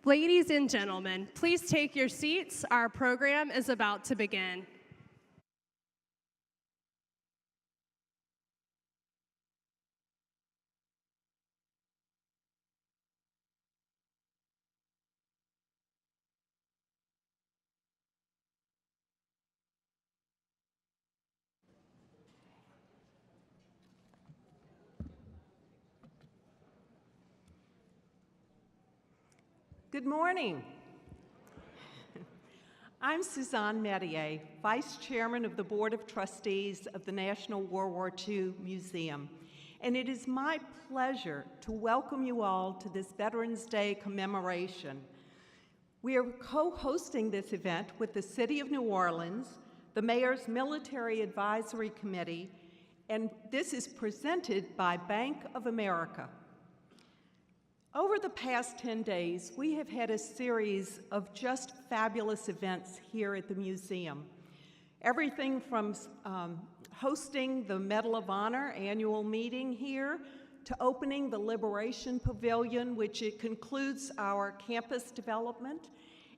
Ladies and gentlemen, please take your seats. Our program is about to begin. Good morning. I'm Suzanne Metier, Vice Chairman of the Board of Trustees of the National WWII Museum, and it is my pleasure to welcome you all to this Veterans Day commemoration. We are co-hosting this event with the City of New Orleans, the Mayor's Military Advisory Committee, and this is presented by Bank of America. Over the past 10 days, we have had a series of just fabulous events here at the museum. Everything from hosting the Medal of Honor annual meeting here, to opening the Liberation Pavilion, which it concludes our campus development,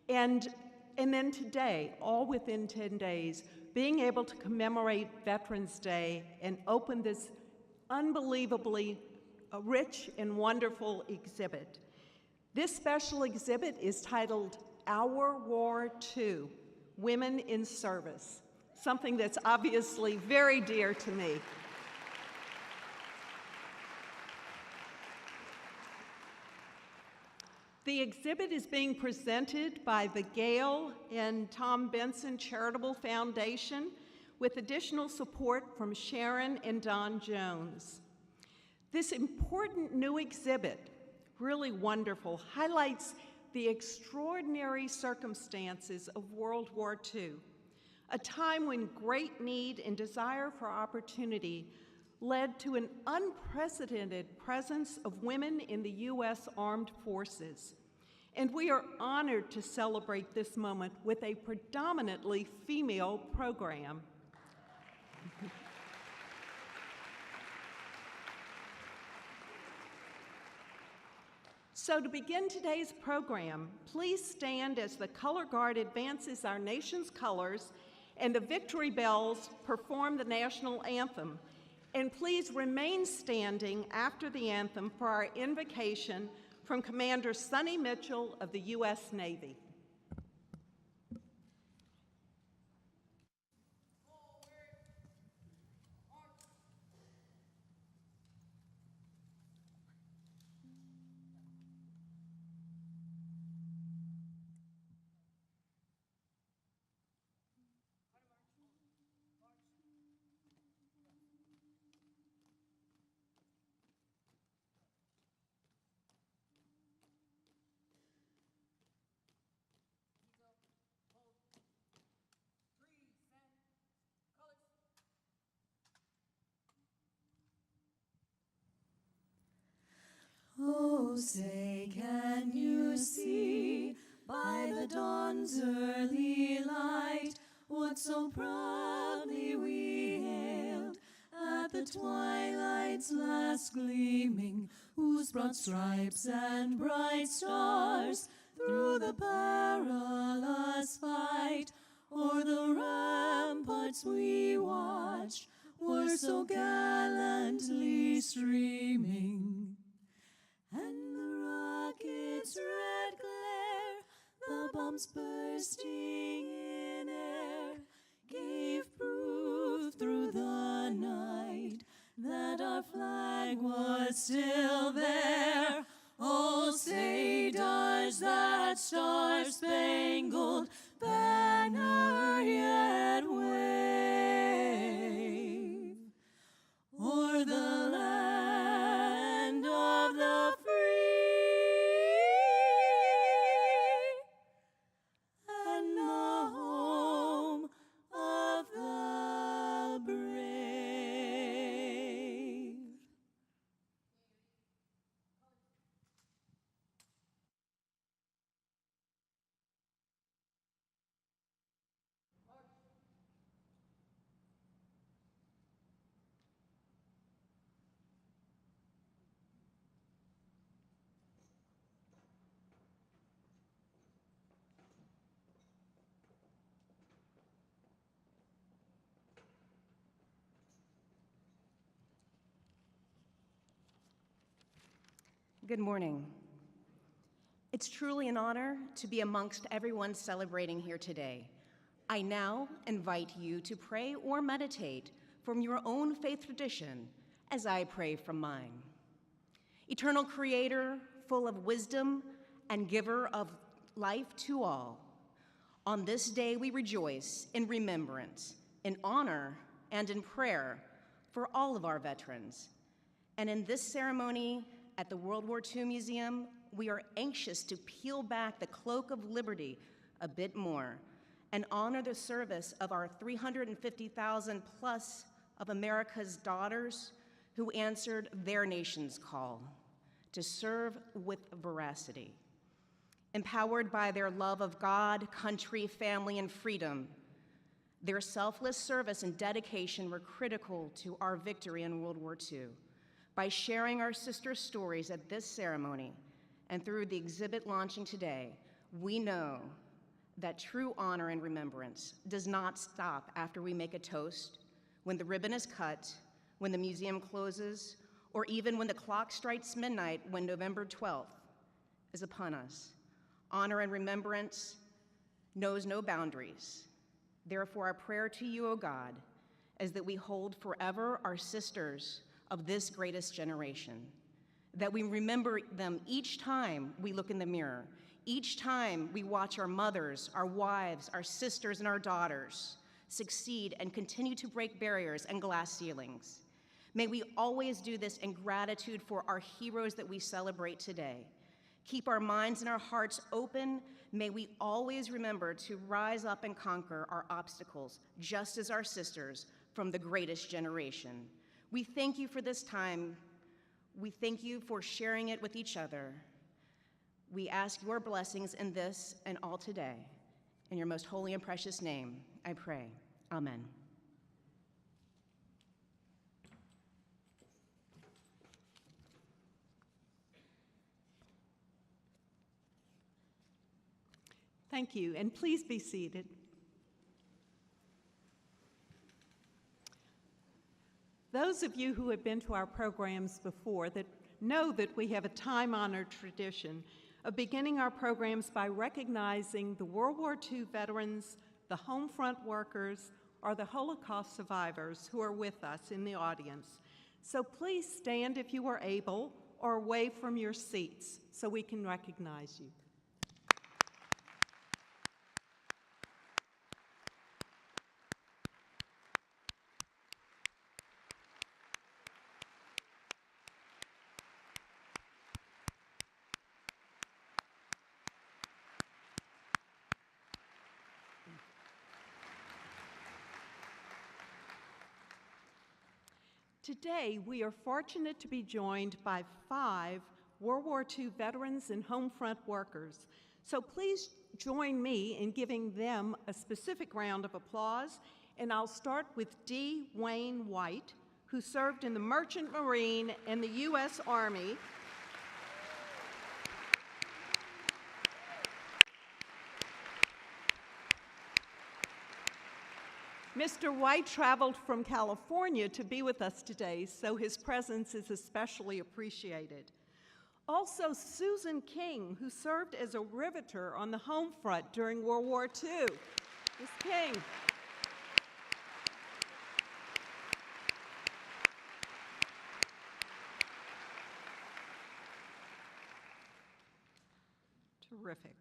and then today, all within 10 days, being able to commemorate Veterans Day and open this unbelievably a rich and wonderful exhibit. This special exhibit is titled Our War II, Women in Service, something that's obviously very dear to me. The exhibit is being presented by the Gail and Tom Benson Charitable Foundation with additional support from Sharon and Don Jones. This important new exhibit, really wonderful, highlights the extraordinary circumstances of World War II, a time when great need and desire for opportunity led to an unprecedented presence of women in the U.S. Armed Forces. And we are honored to celebrate this moment with a predominantly female program. So to begin today's program, please stand as the Color Guard advances our nation's colors and the victory bells perform the national anthem. And please remain standing after the anthem for our invocation from Commander Sonny Mitchell of the U.S. Navy. Oh, say, can you see by the dawn's early light what so proudly we hailed at the twilight's last gleaming, whose broad stripes and bright stars through the perilous fight o'er the ramparts we watched were so gallantly streaming. And the rocket's red glare, the bombs bursting in air, gave proof through the night that our flag was still there. Oh, say does that star-spangled banner yet wave o'er the land of the and the home of the brave. Good morning. It's truly an honor to be amongst everyone celebrating here today. I now invite you to pray or meditate from your own faith tradition as I pray from mine. Eternal Creator, full of wisdom and giver of life to all, on this day we rejoice in remembrance, in honor, and in prayer for all of our veterans. And in this ceremony at the World War II Museum, we are anxious to peel back the cloak of liberty a bit more and honor the service of our 350,000 plus of America's daughters who answered their nation's call to serve with veracity. Empowered by their love of God, country, family, and freedom, their selfless service and dedication were critical to our victory in World War II. By sharing our sister stories at this ceremony and through the exhibit launching today, we know that true honor and remembrance does not stop after we make a toast, when the ribbon is cut, when the museum closes, or even when the clock strikes midnight when November 12th is upon us. Honor and remembrance knows no boundaries. Therefore, our prayer to you, O God, is that we hold forever our sisters of this greatest generation, that we remember them each time we look in the mirror, each time we watch our mothers, our wives, our sisters, and our daughters succeed and continue to break barriers and glass ceilings. May we always do this in gratitude for our heroes that we celebrate today. Keep our minds and our hearts open. May we always remember to rise up and conquer our obstacles, just as our sisters from the greatest generation. We thank you for this time. We thank you for sharing it with each other. We ask your blessings in this and all today. In your most holy and precious name, I pray. Amen. Thank you, and please be seated. Those of you who have been to our programs before that know that we have a time-honored tradition of beginning our programs by recognizing the World War II veterans, the home front workers, or the Holocaust survivors who are with us in the audience. So please stand if you are able, or away from your seats so we can recognize you. Today, we are fortunate to be joined by 5 World War II veterans and home front workers. So please join me in giving them a specific round of applause, and I'll start with D. Wayne White, who served in the Merchant Marine and the U.S. Army. Mr. White traveled from California to be with us today, so his presence is especially appreciated. Also, Susan King, who served as a riveter on the home front during World War II. Ms. King. Terrific.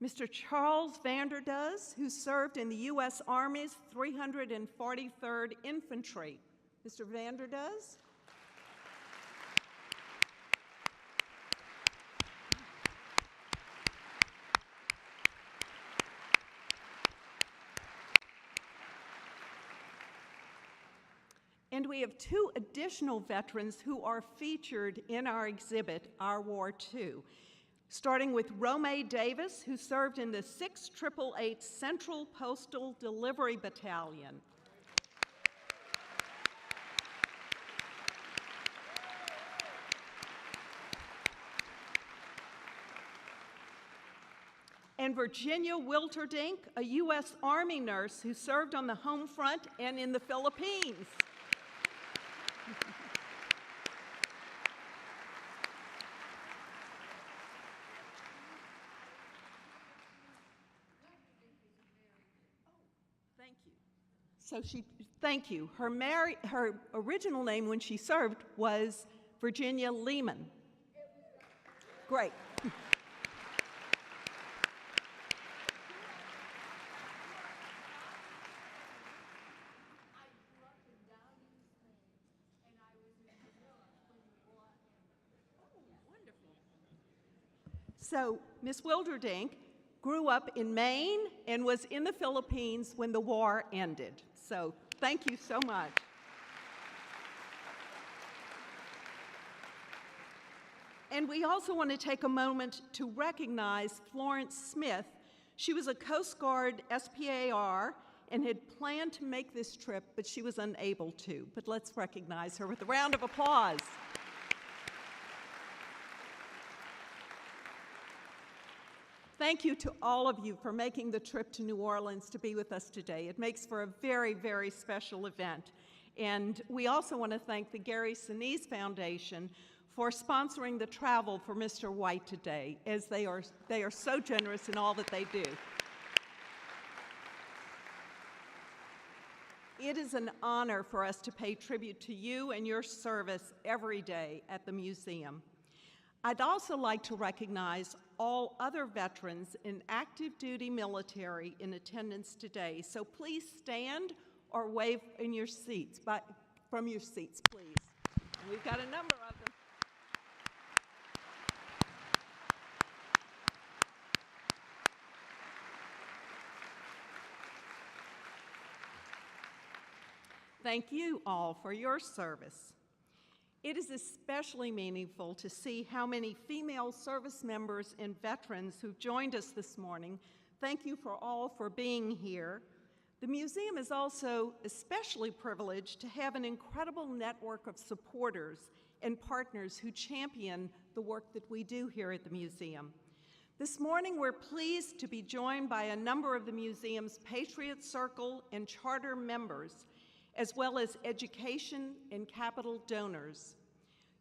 Mr. Charles Vanderdoes, who served in the U.S. Army's 343rd Infantry. Mr. Vanderdoes. And we have 2 additional veterans who are featured in our exhibit, Our War II. Starting with Romay Davis, who served in the 6888 Central Postal Delivery Battalion. And Virginia Wilterdink, a U.S. Army nurse who served on the home front and in the Philippines. Thank you. Her original name when she served was Virginia Lehman. Great. So, Miss Wilderdink grew up in Maine and was in the Philippines when the war ended. So, thank you so much. And we also want to take a moment to recognize Florence Smith. She was a Coast Guard SPAR and had planned to make this trip, but she was unable to. But let's recognize her with a round of applause. Thank you to all of you for making the trip to New Orleans to be with us today. It makes for a very, very special event. And we also want to thank the Gary Sinise Foundation for sponsoring the travel for Mr. Huitt today, as they are so generous in all that they do. It is an honor for us to pay tribute to you and your service every day at the museum. I'd also like to recognize all other veterans in active duty military in attendance today. So please stand or wave in your seats, from your seats, please. And we've got a number of them. Thank you all for your service. It is especially meaningful to see how many female service members and veterans who've joined us this morning. Thank you for being here. The museum is also especially privileged to have an incredible network of supporters and partners who champion the work that we do here at the museum. This morning, we're pleased to be joined by a number of the museum's Patriot Circle and Charter members, as well as education and capital donors.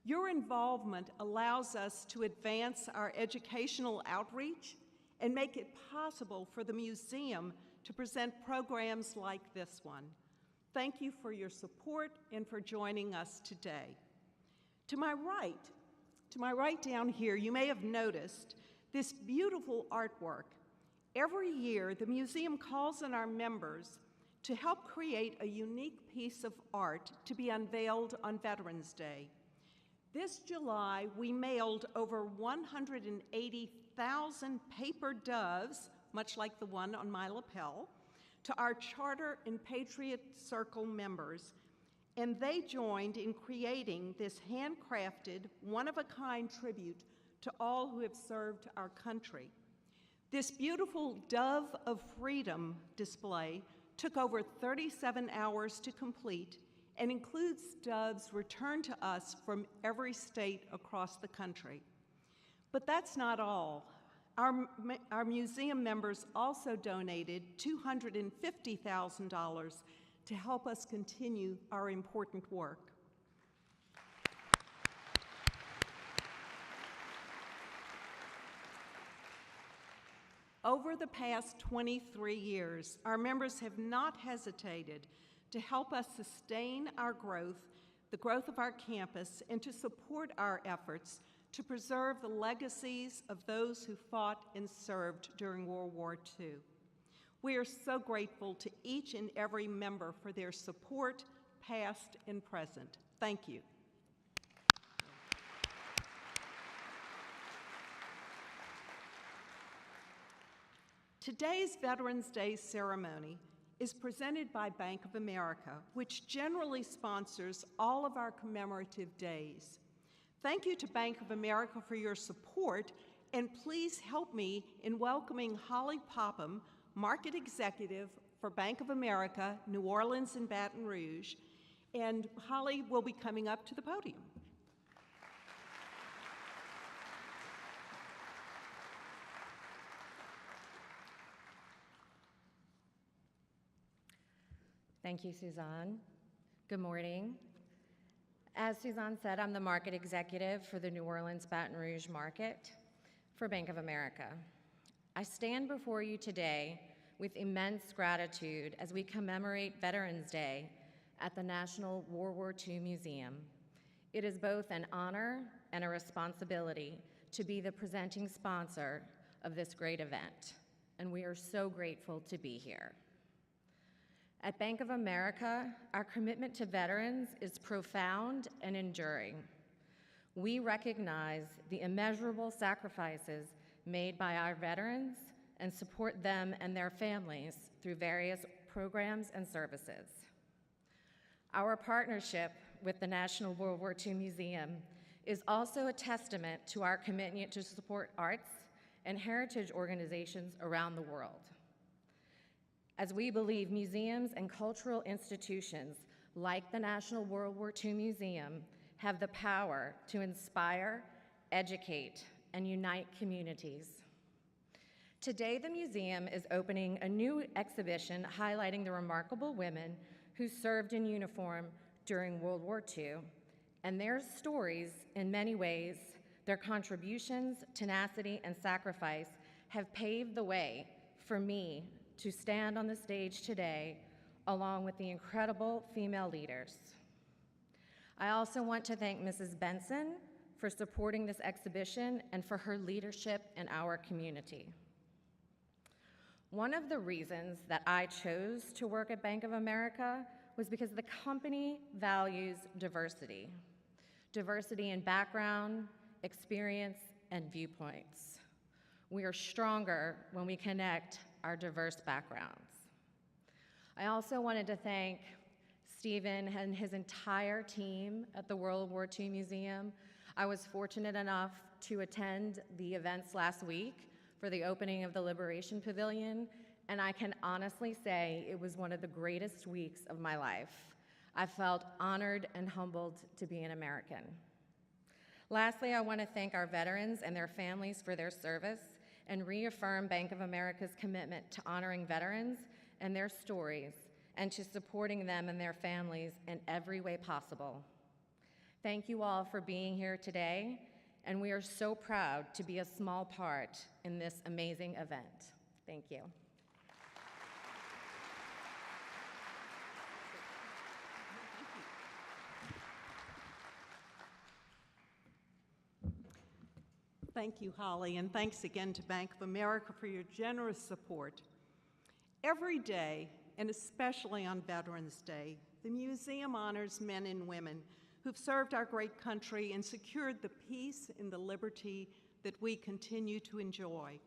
Your involvement allows us to advance our educational outreach and make it possible for the museum to present programs like this one. Thank you for your support and for joining us today. To my right down here, you may have noticed this beautiful artwork. Every year, the museum calls on our members to help create a unique piece of art to be unveiled on Veterans Day. This July, we mailed over 180,000 paper doves, much like the one on my lapel, to our Charter and Patriot Circle members, and they joined in creating this handcrafted, one-of-a-kind tribute to all who have served our country. This beautiful Dove of Freedom display took over 37 hours to complete and includes doves returned to us from every state across the country. But that's not all. Our museum members also donated $250,000 to help us continue our important work. Over the past 23 years, our members have not hesitated to help us sustain our growth, the growth of our campus, and to support our efforts to preserve the legacies of those who fought and served during World War II. We are so grateful to each and every member for their support, past and present. Thank you. Today's Veterans Day ceremony is presented by Bank of America, which generally sponsors all of our commemorative days. Thank you to Bank of America for your support, and please help me in welcoming Holly Popham, Market Executive for Bank of America, New Orleans and Baton Rouge, and Holly will be coming up to the podium. Thank you, Suzanne. Good morning. As Suzanne said, I'm the market executive for the New Orleans Baton Rouge market for Bank of America. I stand before you today with immense gratitude as we commemorate Veterans Day at the National WWII Museum. It is both an honor and a responsibility to be the presenting sponsor of this great event, and we are so grateful to be here. At Bank of America, our commitment to veterans is profound and enduring. We recognize the immeasurable sacrifices made by our veterans and support them and their families through various programs and services. Our partnership with the National WWII Museum is also a testament to our commitment to support arts and heritage organizations around the world, as we believe museums and cultural institutions like the National WWII Museum have the power to inspire, educate, and unite communities. Today, the museum is opening a new exhibition highlighting the remarkable women who served in uniform during World War II, and their stories, in many ways, their contributions, tenacity, and sacrifice have paved the way for me to stand on the stage today along with the incredible female leaders. I also want to thank Mrs. Benson for supporting this exhibition and for her leadership in our community. One of the reasons that I chose to work at Bank of America was because the company values diversity. Diversity in background, experience, and viewpoints. We are stronger when we connect our diverse backgrounds. I also wanted to thank Stephen and his entire team at the World War II Museum. I was fortunate enough to attend the events last week for the opening of the Liberation Pavilion, and I can honestly say it was one of the greatest weeks of my life. I felt honored and humbled to be an American. Lastly, I want to thank our veterans and their families for their service and reaffirm Bank of America's commitment to honoring veterans and their stories and to supporting them and their families in every way possible. Thank you all for being here today, and we are so proud to be a small part in this amazing event. Thank you. Thank you, Holly, and thanks again to Bank of America for your generous support. Every day, and especially on Veterans Day, the museum honors men and women who've served our great country and secured the peace and the liberty that we continue to enjoy.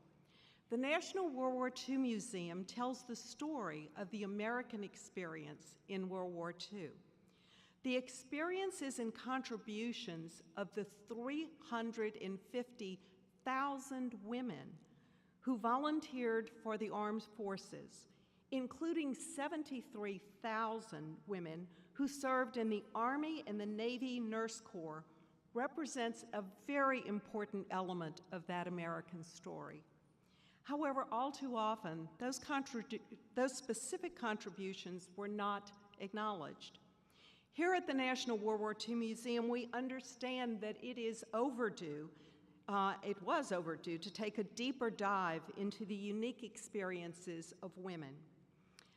The National World War II Museum tells the story of the American experience in World War II. The experiences and contributions of the 350,000 women who volunteered for the armed forces, including 73,000 women who served in the Army and the Navy Nurse Corps, represents a very important element of that American story. However, all too often, those specific contributions were not acknowledged. Here at the National World War II Museum, we understand that it is overdue, it was overdue, to take a deeper dive into the unique experiences of women.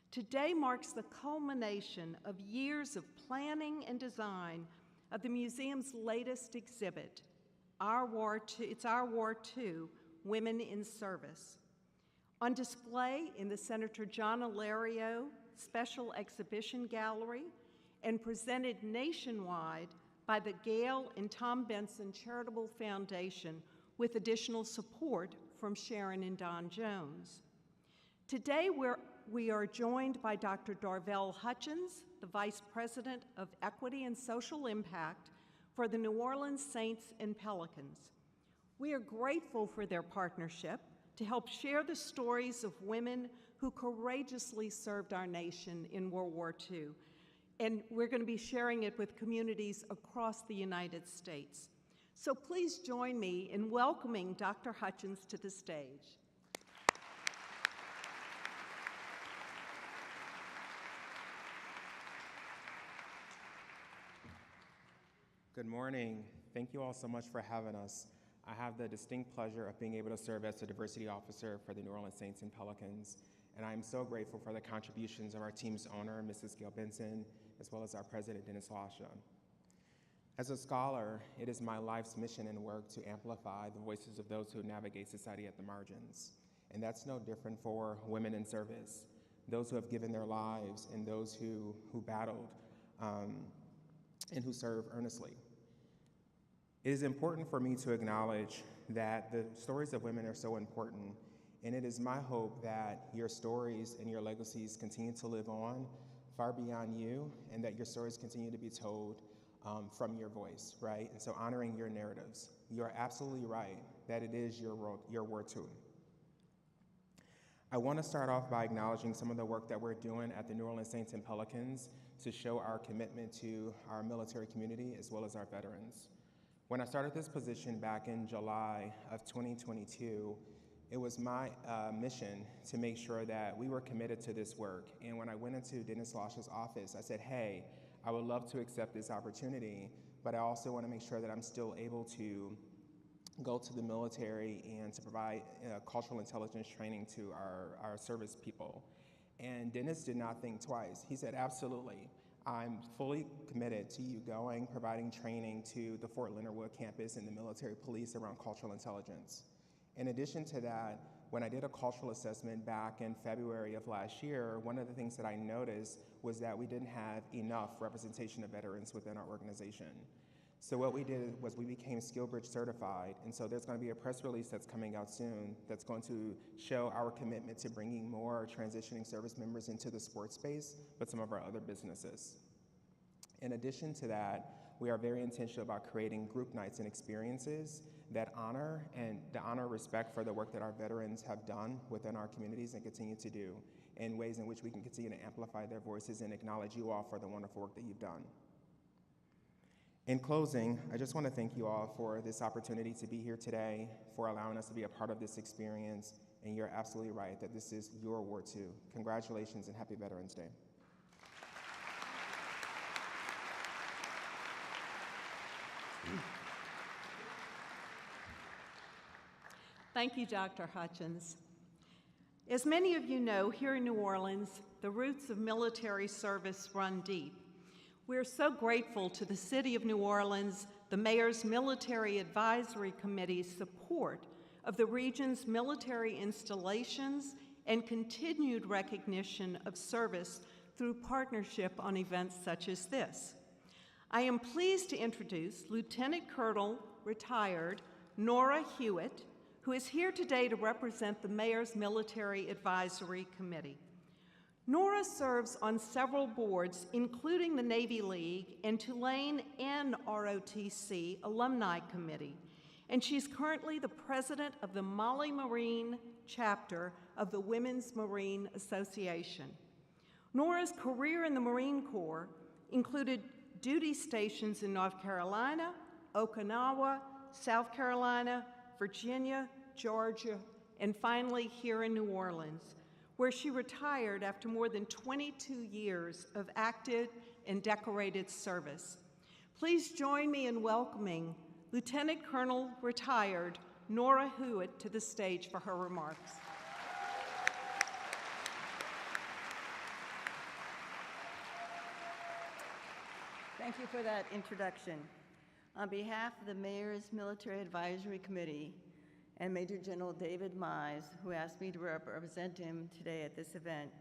Today marks the culmination of years of planning and design of the museum's latest exhibit, It's Our War II, Women in Service. On display in the Senator John Alario Special Exhibition Gallery and presented nationwide by the Gail and Tom Benson Charitable Foundation with additional support from Sharon and Don Jones. Today we are joined by Dr. Darnell Hutchins, the Vice President of Equity and Social Impact for the New Orleans Saints and Pelicans. We are grateful for their partnership to help share the stories of women who courageously served our nation in World War II. And we're going to be sharing it with communities across the United States. So please join me in welcoming Dr. Hutchins to the stage. Good morning. Thank you all so much for having us. I have the distinct pleasure of being able to serve as the diversity officer for the New Orleans Saints and Pelicans. And I'm so grateful for the contributions of our team's owner, Mrs. Gail Benson, as well as our president, Dennis Lasha. As a scholar, it is my life's mission and work to amplify the voices of those who navigate society at the margins. And that's no different for women in service, those who have given their lives and those who battled and who serve earnestly. It is important for me to acknowledge that the stories of women are so important, and it is my hope that your stories and your legacies continue to live on far beyond you, and that your stories continue to be told from your voice, right? And so honoring your narratives. You are absolutely right that it is your war too. I want to start off by acknowledging some of the work that we're doing at the New Orleans Saints and Pelicans to show our commitment to our military community as well as our veterans. When I started this position back in July of 2022, it was my mission to make sure that we were committed to this work. And when I went into Dennis Lasha's office, I said, hey, I would love to accept this opportunity, but I also want to make sure that I'm still able to go to the military and to provide cultural intelligence training to our service people. And Dennis did not think twice. He said, absolutely. I'm fully committed to you going, providing training to the Fort Leonard Wood campus and the military police around cultural intelligence. In addition to that, when I did a cultural assessment back in February of last year, one of the things that I noticed was that we didn't have enough representation of veterans within our organization. So what we did was we became SkillBridge certified, and so there's going to be a press release that's coming out soon that's going to show our commitment to bringing more transitioning service members into the sports space, but some of our other businesses. In addition to that, we are very intentional about creating group nights and experiences that honor respect for the work that our veterans have done within our communities and continue to do, in ways in which we can continue to amplify their voices and acknowledge you all for the wonderful work that you've done. In closing, I just want to thank you all for this opportunity to be here today, for allowing us to be a part of this experience, and you're absolutely right that this is your war too. Congratulations and happy Veterans Day. Thank you, Dr. Hutchins. As many of you know, here in New Orleans, the roots of military service run deep. We're so grateful to the City of New Orleans, the Mayor's Military Advisory Committee's support of the region's military installations and continued recognition of service through partnership on events such as this. I am pleased to introduce Lieutenant Colonel, retired, Nora Huitt, who is here today to represent the Mayor's Military Advisory Committee. Nora serves on several boards, including the Navy League and Tulane NROTC Alumni Committee, and she's currently the president of the Molly Marine chapter of the Women's Marine Association. Nora's career in the Marine Corps included duty stations in North Carolina, Okinawa, South Carolina, Virginia, Georgia, and finally here in New Orleans, where she retired after more than 22 years of active and decorated service. Please join me in welcoming Lieutenant Colonel, retired, Nora Huitt to the stage for her remarks. Thank you for that introduction. On behalf of the Mayor's Military Advisory Committee and Major General David Mize, who asked me to represent him today at this event,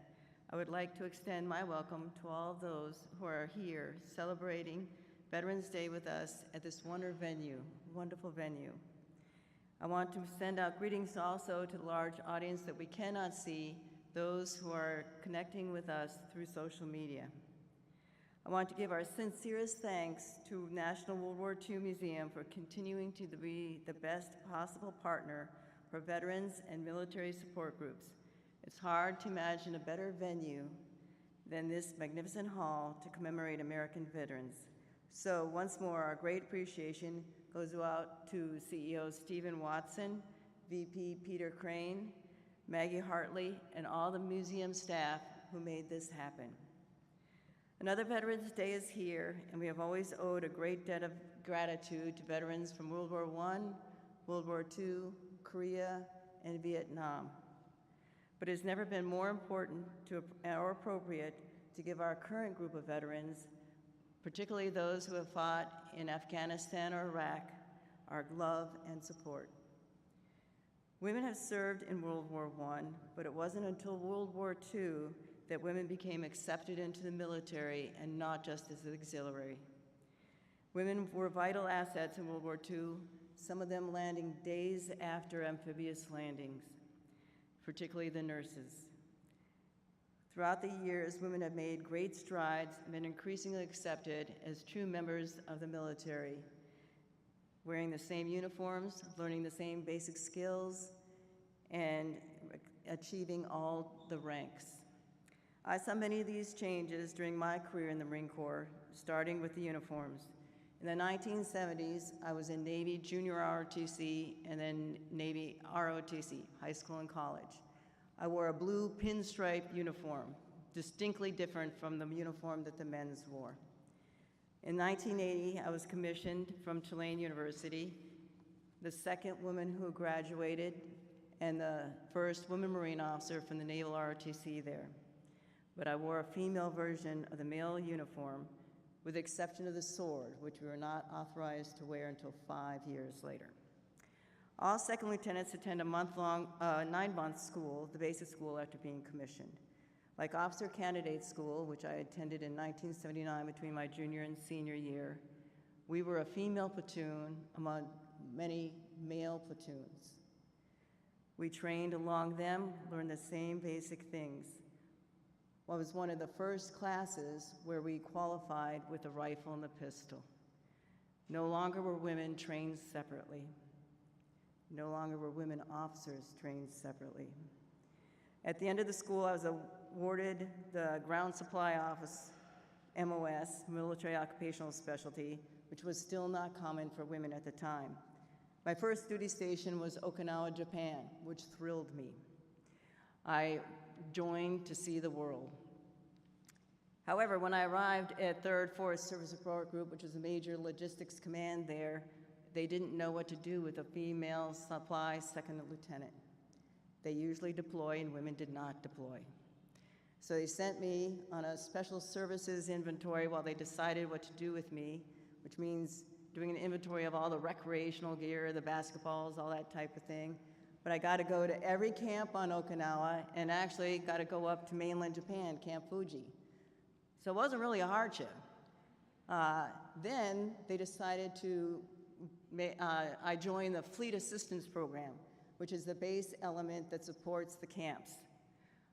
I would like to extend my welcome to all of those who are here celebrating Veterans Day with us at this wonderful venue. I want to send out greetings also to the large audience that we cannot see, those who are connecting with us through social media. I want to give our sincerest thanks to National WWII Museum for continuing to be the best possible partner for veterans and military support groups. It's hard to imagine a better venue than this magnificent hall to commemorate American veterans. So once more, our great appreciation goes out to CEO Stephen Watson, VP Peter Crane, Maggie Hartley, and all the museum staff who made this happen. Another Veterans Day is here, and we have always owed a great debt of gratitude to veterans from World War I, World War II, Korea, and Vietnam. but it's never been more important or appropriate to give our current group of veterans, particularly those who have fought in Afghanistan or Iraq, our love and support. Women have served in World War I, but it wasn't until World War II that women became accepted into the military and not just as auxiliary. Women were vital assets in World War II, some of them landing days after amphibious landings, particularly the nurses. Throughout the years, women have made great strides and been increasingly accepted as true members of the military, wearing the same uniforms, learning the same basic skills, and achieving all the ranks. I saw many of these changes during my career in the Marine Corps, starting with the uniforms. In the 1970s, I was in Navy Junior ROTC and then Navy ROTC, high school and college. I wore a blue pinstripe uniform, distinctly different from the uniform that the men's wore. In 1980, I was commissioned from Tulane University, the second woman who graduated and the first woman Marine officer from the Naval ROTC there. But I wore a female version of the male uniform, with the exception of the sword, which we were not authorized to wear until 5 years later. All second lieutenants attend a month-long, 9-month school, the basic school, after being commissioned. Like officer candidate school, which I attended in 1979 between my junior and senior year, we were a female platoon among many male platoons. We trained along them, learned the same basic things. Well, it was one of the first classes where we qualified with a rifle and a pistol. No longer were women trained separately. No longer were women officers trained separately. At the end of the school, I was awarded the Ground Supply Office, MOS, Military Occupational Specialty, which was still not common for women at the time. My first duty station was Okinawa, Japan, which thrilled me. I joined to see the world. However, when I arrived at 3rd Forest Service Support Group, which was a major logistics command there, they didn't know what to do with a female supply second lieutenant. They usually deploy, and women did not deploy. So they sent me on a special services inventory while they decided what to do with me, which means doing an inventory of all the recreational gear, the basketballs, all that type of thing. But I got to go to every camp on Okinawa, and actually got to go up to mainland Japan, Camp Fuji. So it wasn't really a hardship. Then they decided to, I joined the Fleet Assistance Program, which is the base element that supports the camps.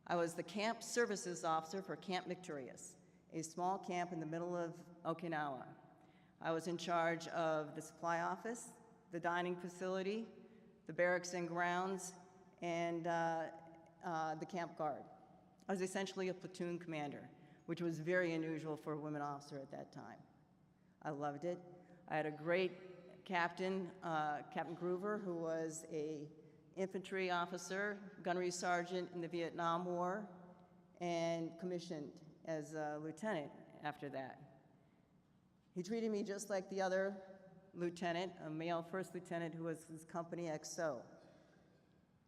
I was the Camp Services Officer for Camp Victorious, a small camp in the middle of Okinawa. I was in charge of the supply office, the dining facility, the barracks and grounds, and the camp guard. I was essentially a platoon commander, which was very unusual for a women officer at that time. I loved it. I had a great captain, Captain Groover, who was a infantry officer, gunnery sergeant in the Vietnam War, and commissioned as a lieutenant after that. He treated me just like the other lieutenant, a male first lieutenant who was his company XO.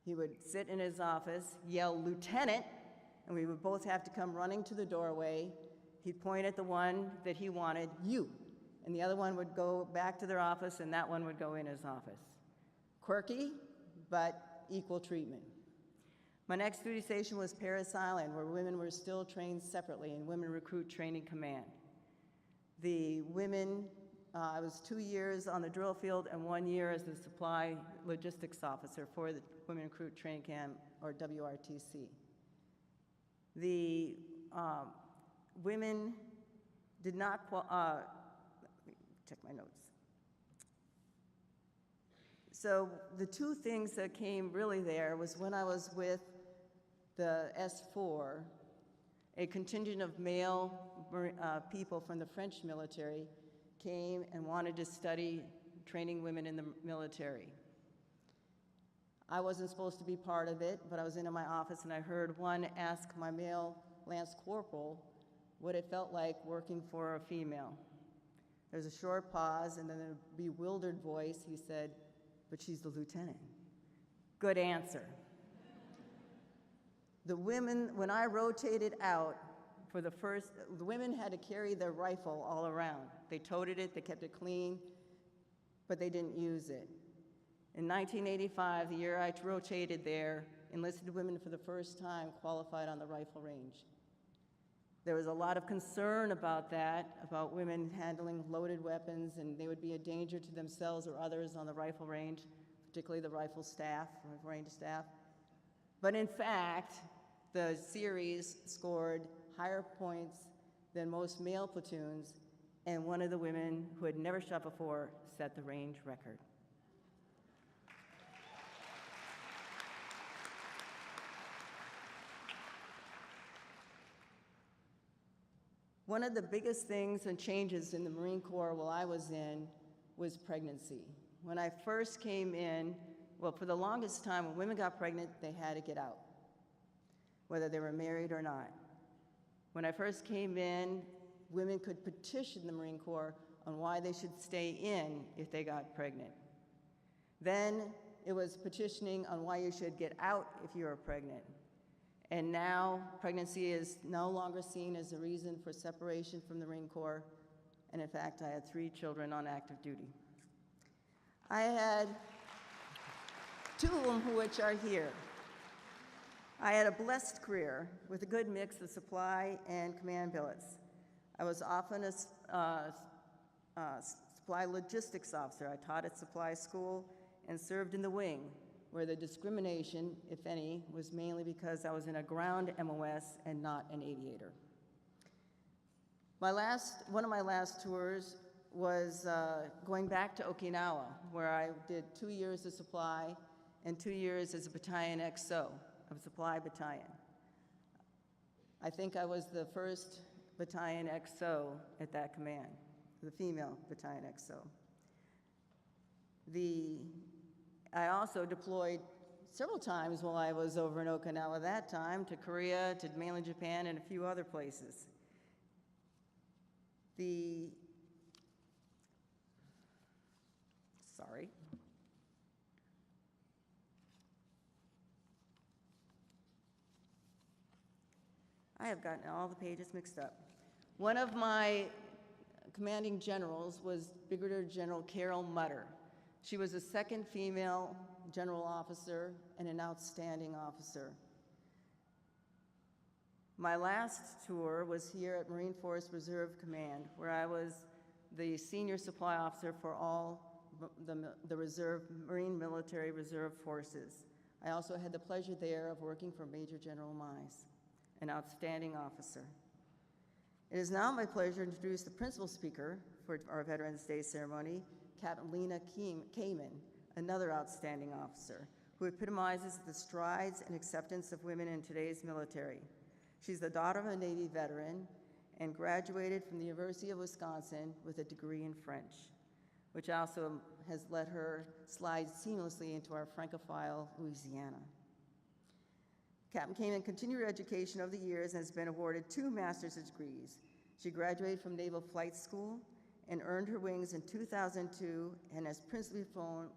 He would sit in his office, yell, "Lieutenant," and we would both have to come running to the doorway. He'd point at the one that he wanted, "You," and the other one would go back to their office, and that one would go in his office. Quirky, but equal treatment. My next duty station was Parris Island, where women were still trained separately in Women Recruit Training Command. The women, I was 2 years on the drill field and 1 year as the supply logistics officer for the Women Recruit Training Camp, or WRTC. The women did not, let me check my notes. So the two things that came really there was when I was with the S4, a contingent of male people from the French military came and wanted to study training women in the military. I wasn't supposed to be part of it, but I was in my office and I heard one ask my male Lance Corporal what it felt like working for a female. There was a short pause, and then a bewildered voice, he said, "But she's the lieutenant." Good answer. The women, when I rotated out for the women had to carry their rifle all around. They toted it, they kept it clean, but they didn't use it. In 1985, the year I rotated there, enlisted women for the first time qualified on the rifle range. There was a lot of concern about that, about women handling loaded weapons, and they would be a danger to themselves or others on the rifle range, particularly the rifle range staff. But in fact, the series scored higher points than most male platoons, and one of the women who had never shot before set the range record. One of the biggest things and changes in the Marine Corps while I was in was pregnancy. When I first came in, well, for the longest time, when women got pregnant, they had to get out, whether they were married or not. When I first came in, women could petition the Marine Corps on why they should stay in if they got pregnant. Then it was petitioning on why you should get out if you were pregnant. And now pregnancy is no longer seen as a reason for separation from the Marine Corps. And in fact, I had 3 children on active duty. I had 2 of them which are here. I had a blessed career with a good mix of supply and command billets. I was often a supply logistics officer. I taught at supply school and served in the wing, where the discrimination, if any, was mainly because I was in a ground MOS and not an aviator. One of my last tours was going back to Okinawa, where I did 2 years of supply and 2 years as a battalion XO of supply battalion. I think I was the first battalion XO at that command, the female battalion XO. I also deployed several times while I was over in Okinawa that time, to Korea, to mainland Japan, and a few other places. Sorry. I have gotten all the pages mixed up. One of my commanding generals was Brigadier General Carol Mutter. She was the 2nd female general officer and an outstanding officer. My last tour was here at Marine Force Reserve Command, where I was the senior supply officer for all the reserve, Marine Military Reserve Forces. I also had the pleasure there of working for Major General Mize, an outstanding officer. It is now my pleasure to introduce the principal speaker for our Veterans Day ceremony, Captain Lena Kamen, another outstanding officer, who epitomizes the strides and acceptance of women in today's military. She's the daughter of a Navy veteran and graduated from the University of Wisconsin with a degree in French, which also has let her slide seamlessly into our Francophile Louisiana. Captain Kamen continued her education over the years and has been awarded 2 master's degrees. She graduated from Naval Flight School and earned her wings in 2002 and has principally flown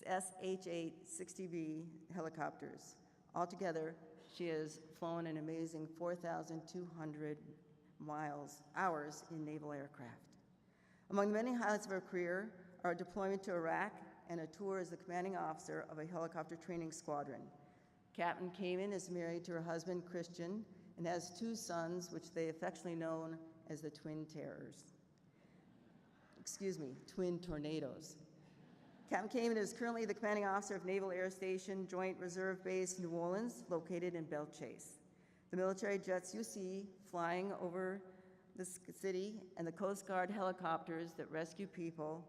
SH-8 60B helicopters. Altogether, she has flown an amazing 4,200 hours in naval aircraft. Among the many highlights of her career are a deployment to Iraq and a tour as the commanding officer of a helicopter training squadron. Captain Kamen is married to her husband, Christian, and has 2 sons, which they affectionately known as the Twin Terrors. Excuse me, Twin Tornadoes. Captain Kamen is currently the commanding officer of Naval Air Station Joint Reserve Base New Orleans, located in Belle Chasse. The military jets you see flying over the city and the Coast Guard helicopters that rescue people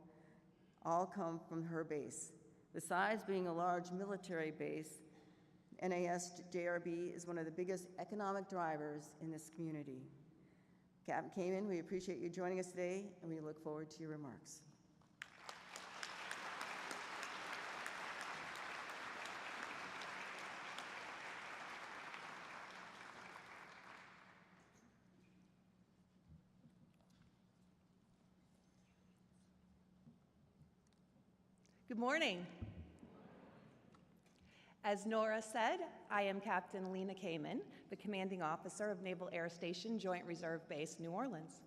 all come from her base. Besides being a large military base, NASJRB is one of the biggest economic drivers in this community. Captain Kamen, we appreciate you joining us today, and we look forward to your remarks. Good morning. As Nora said, I am Captain Lena Kamen, the commanding officer of Naval Air Station Joint Reserve Base, New Orleans.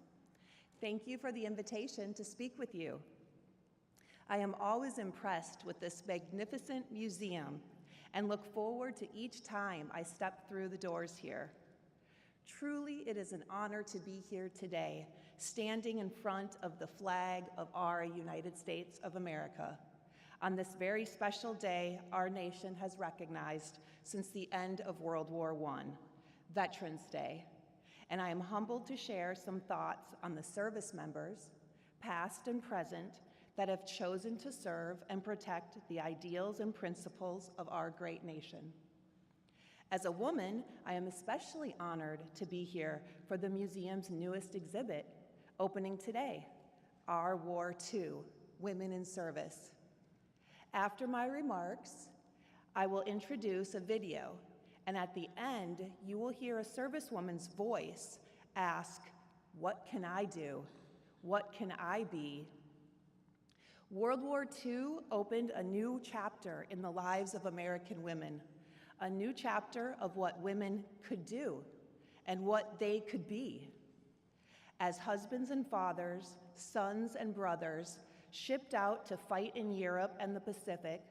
Thank you for the invitation to speak with you. I am always impressed with this magnificent museum and look forward to each time I step through the doors here. Truly, it is an honor to be here today, standing in front of the flag of our United States of America, on this very special day our nation has recognized since the end of World War I, Veterans Day. And I am humbled to share some thoughts on the service members, past and present, that have chosen to serve and protect the ideals and principles of our great nation. As a woman, I am especially honored to be here for the museum's newest exhibit, opening today, Our War II, Women in Service. After my remarks, I will introduce a video, and at the end, you will hear a servicewoman's voice ask, "What can I do? What can I be?" World War II opened a new chapter in the lives of American women, a new chapter of what women could do and what they could be. As husbands and fathers, sons and brothers shipped out to fight in Europe and the Pacific,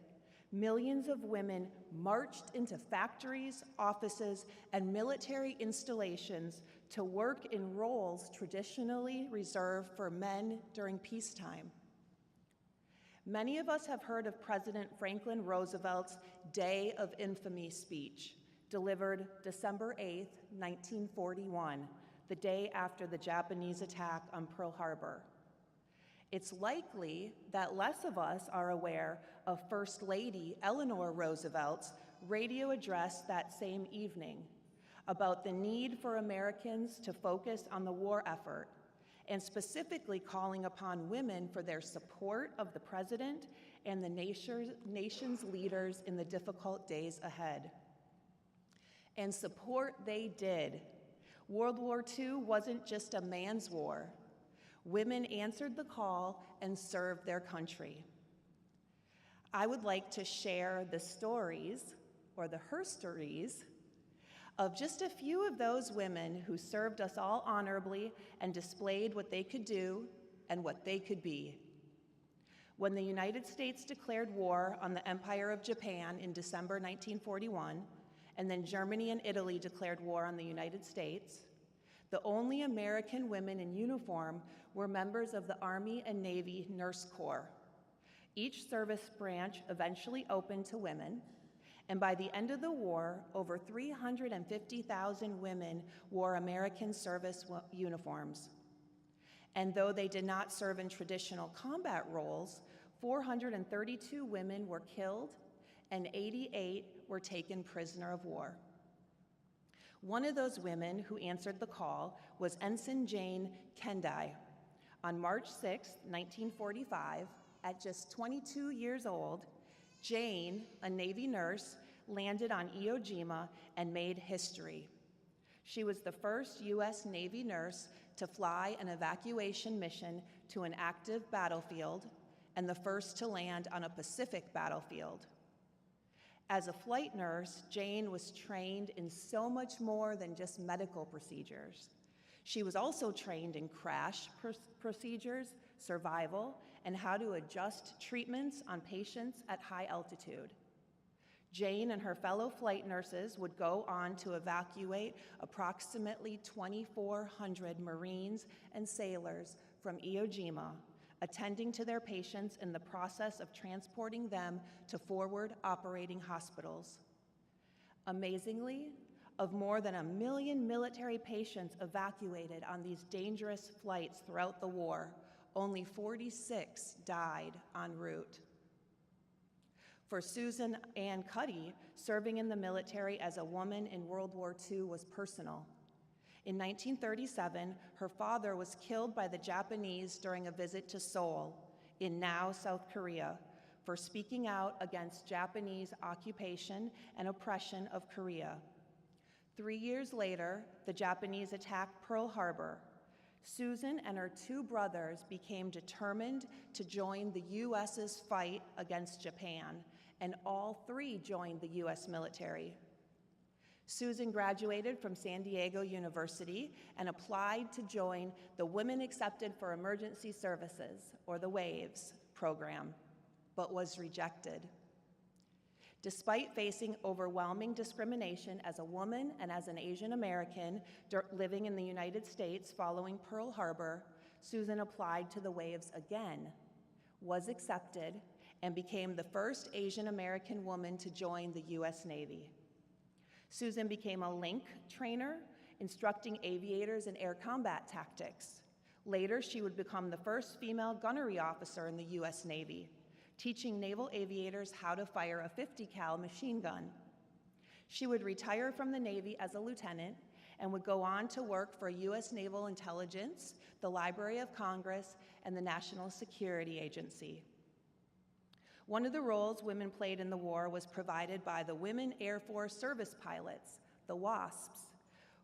millions of women marched into factories, offices, and military installations to work in roles traditionally reserved for men during peacetime. Many of us have heard of President Franklin Roosevelt's Day of Infamy speech, delivered December 8, 1941, the day after the Japanese attack on Pearl Harbor. It's likely that less of us are aware of First Lady Eleanor Roosevelt's radio address that same evening about the need for Americans to focus on the war effort, and specifically calling upon women for their support of the president and the nation's leaders in the difficult days ahead. And support they did. World War II wasn't just a man's war. Women answered the call and served their country. I would like to share the stories, or the herstories, of just a few of those women who served us all honorably and displayed what they could do and what they could be. When the United States declared war on the Empire of Japan in December 1941, and then Germany and Italy declared war on the United States, the only American women in uniform were members of the Army and Navy Nurse Corps. Each service branch eventually opened to women, and by the end of the war, over 350,000 women wore American service uniforms. And though they did not serve in traditional combat roles, 432 women were killed and 88 were taken prisoner of war. One of those women who answered the call was Ensign Jane Kendall. On March 6, 1945, at just 22 years old, Jane, a Navy nurse, landed on Iwo Jima and made history. She was the first U.S. Navy nurse to fly an evacuation mission to an active battlefield and the first to land on a Pacific battlefield. As a flight nurse, Jane was trained in so much more than just medical procedures. She was also trained in crash procedures, survival, and how to adjust treatments on patients at high altitude. Jane and her fellow flight nurses would go on to evacuate approximately 2,400 Marines and sailors from Iwo Jima, attending to their patients in the process of transporting them to forward operating hospitals. Amazingly, of more than 1 million military patients evacuated on these dangerous flights throughout the war, only 46 died en route. For Susan Ann Cuddy, serving in the military as a woman in World War II was personal. In 1937, her father was killed by the Japanese during a visit to Seoul, in now South Korea, for speaking out against Japanese occupation and oppression of Korea. 3 years later, the Japanese attacked Pearl Harbor. Susan and her 2 brothers became determined to join the U.S.'s fight against Japan and all three joined the U.S. military. Susan graduated from San Diego University and applied to join the Women Accepted for Emergency Services, or the WWII program, but was rejected. Despite facing overwhelming discrimination as a woman and as an Asian American living in the United States following Pearl Harbor, Susan applied to the WWII again, was accepted, and became the first Asian American woman to join the U.S. Navy. Susan became a link trainer, instructing aviators in air combat tactics. Later, she would become the first female gunnery officer in the U.S. Navy, teaching naval aviators how to fire a 50 cal machine gun. She would retire from the Navy as a lieutenant and would go on to work for U.S. Naval Intelligence, the Library of Congress, and the National Security Agency. One of the roles women played in the war was provided by the Women Air Force Service Pilots, the WASPs,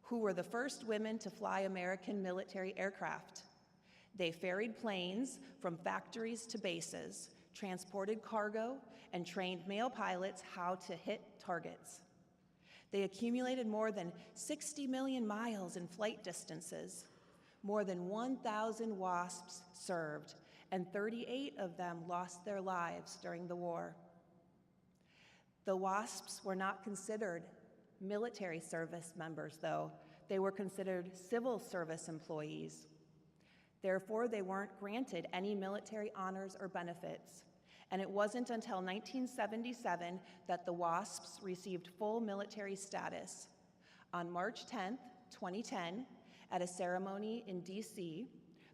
who were the first women to fly American military aircraft. They ferried planes from factories to bases, transported cargo, and trained male pilots how to hit targets. They accumulated more than 60 million miles in flight distances. More than 1,000 WASPs served, and 38 of them lost their lives during the war. The WASPs were not considered military service members, though. They were considered civil service employees. Therefore, they weren't granted any military honors or benefits. And it wasn't until 1977 that the WASPs received full military status. On March 10, 2010, at a ceremony in DC,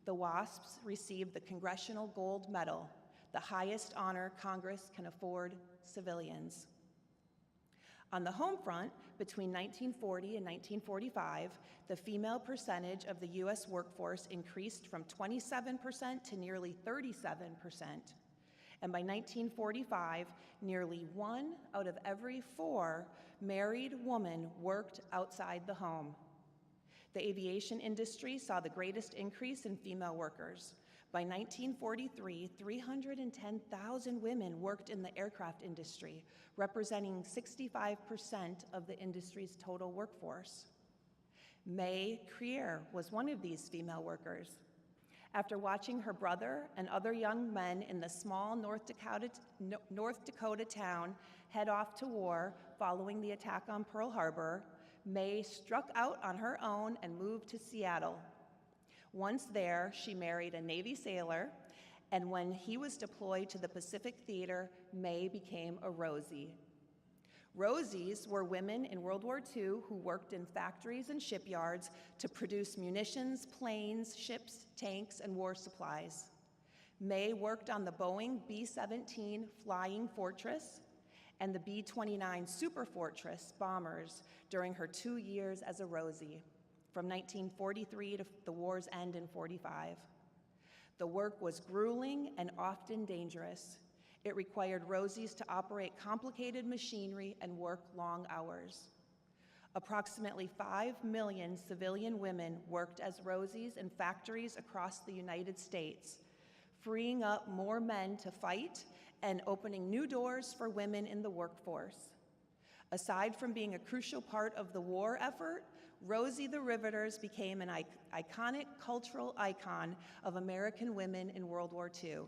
the WASPs received the Congressional Gold Medal, the highest honor Congress can afford civilians. On the home front, between 1940 and 1945, the female percentage of the U.S. workforce increased from 27% to nearly 37%. And by 1945, nearly 1 out of every 4 married women worked outside the home. The aviation industry saw the greatest increase in female workers. By 1943, 310,000 women worked in the aircraft industry, representing 65% of the industry's total workforce. May Creer was one of these female workers. After watching her brother and other young men in the small North Dakota town head off to war following the attack on Pearl Harbor, May struck out on her own and moved to Seattle. Once there, she married a Navy sailor, and when he was deployed to the Pacific Theater, May became a Rosie. Rosies were women in World War II who worked in factories and shipyards to produce munitions, planes, ships, tanks, and war supplies. May worked on the Boeing B-17 Flying Fortress and the B-29 Super Fortress bombers during her 2 years as a Rosie, from 1943 to the war's end in 45. The work was grueling and often dangerous. It required Rosies to operate complicated machinery and work long hours. Approximately 5 million civilian women worked as Rosies in factories across the United States, freeing up more men to fight and opening new doors for women in the workforce. Aside from being a crucial part of the war effort, Rosie the Riveters became an iconic cultural icon of American women in World War II.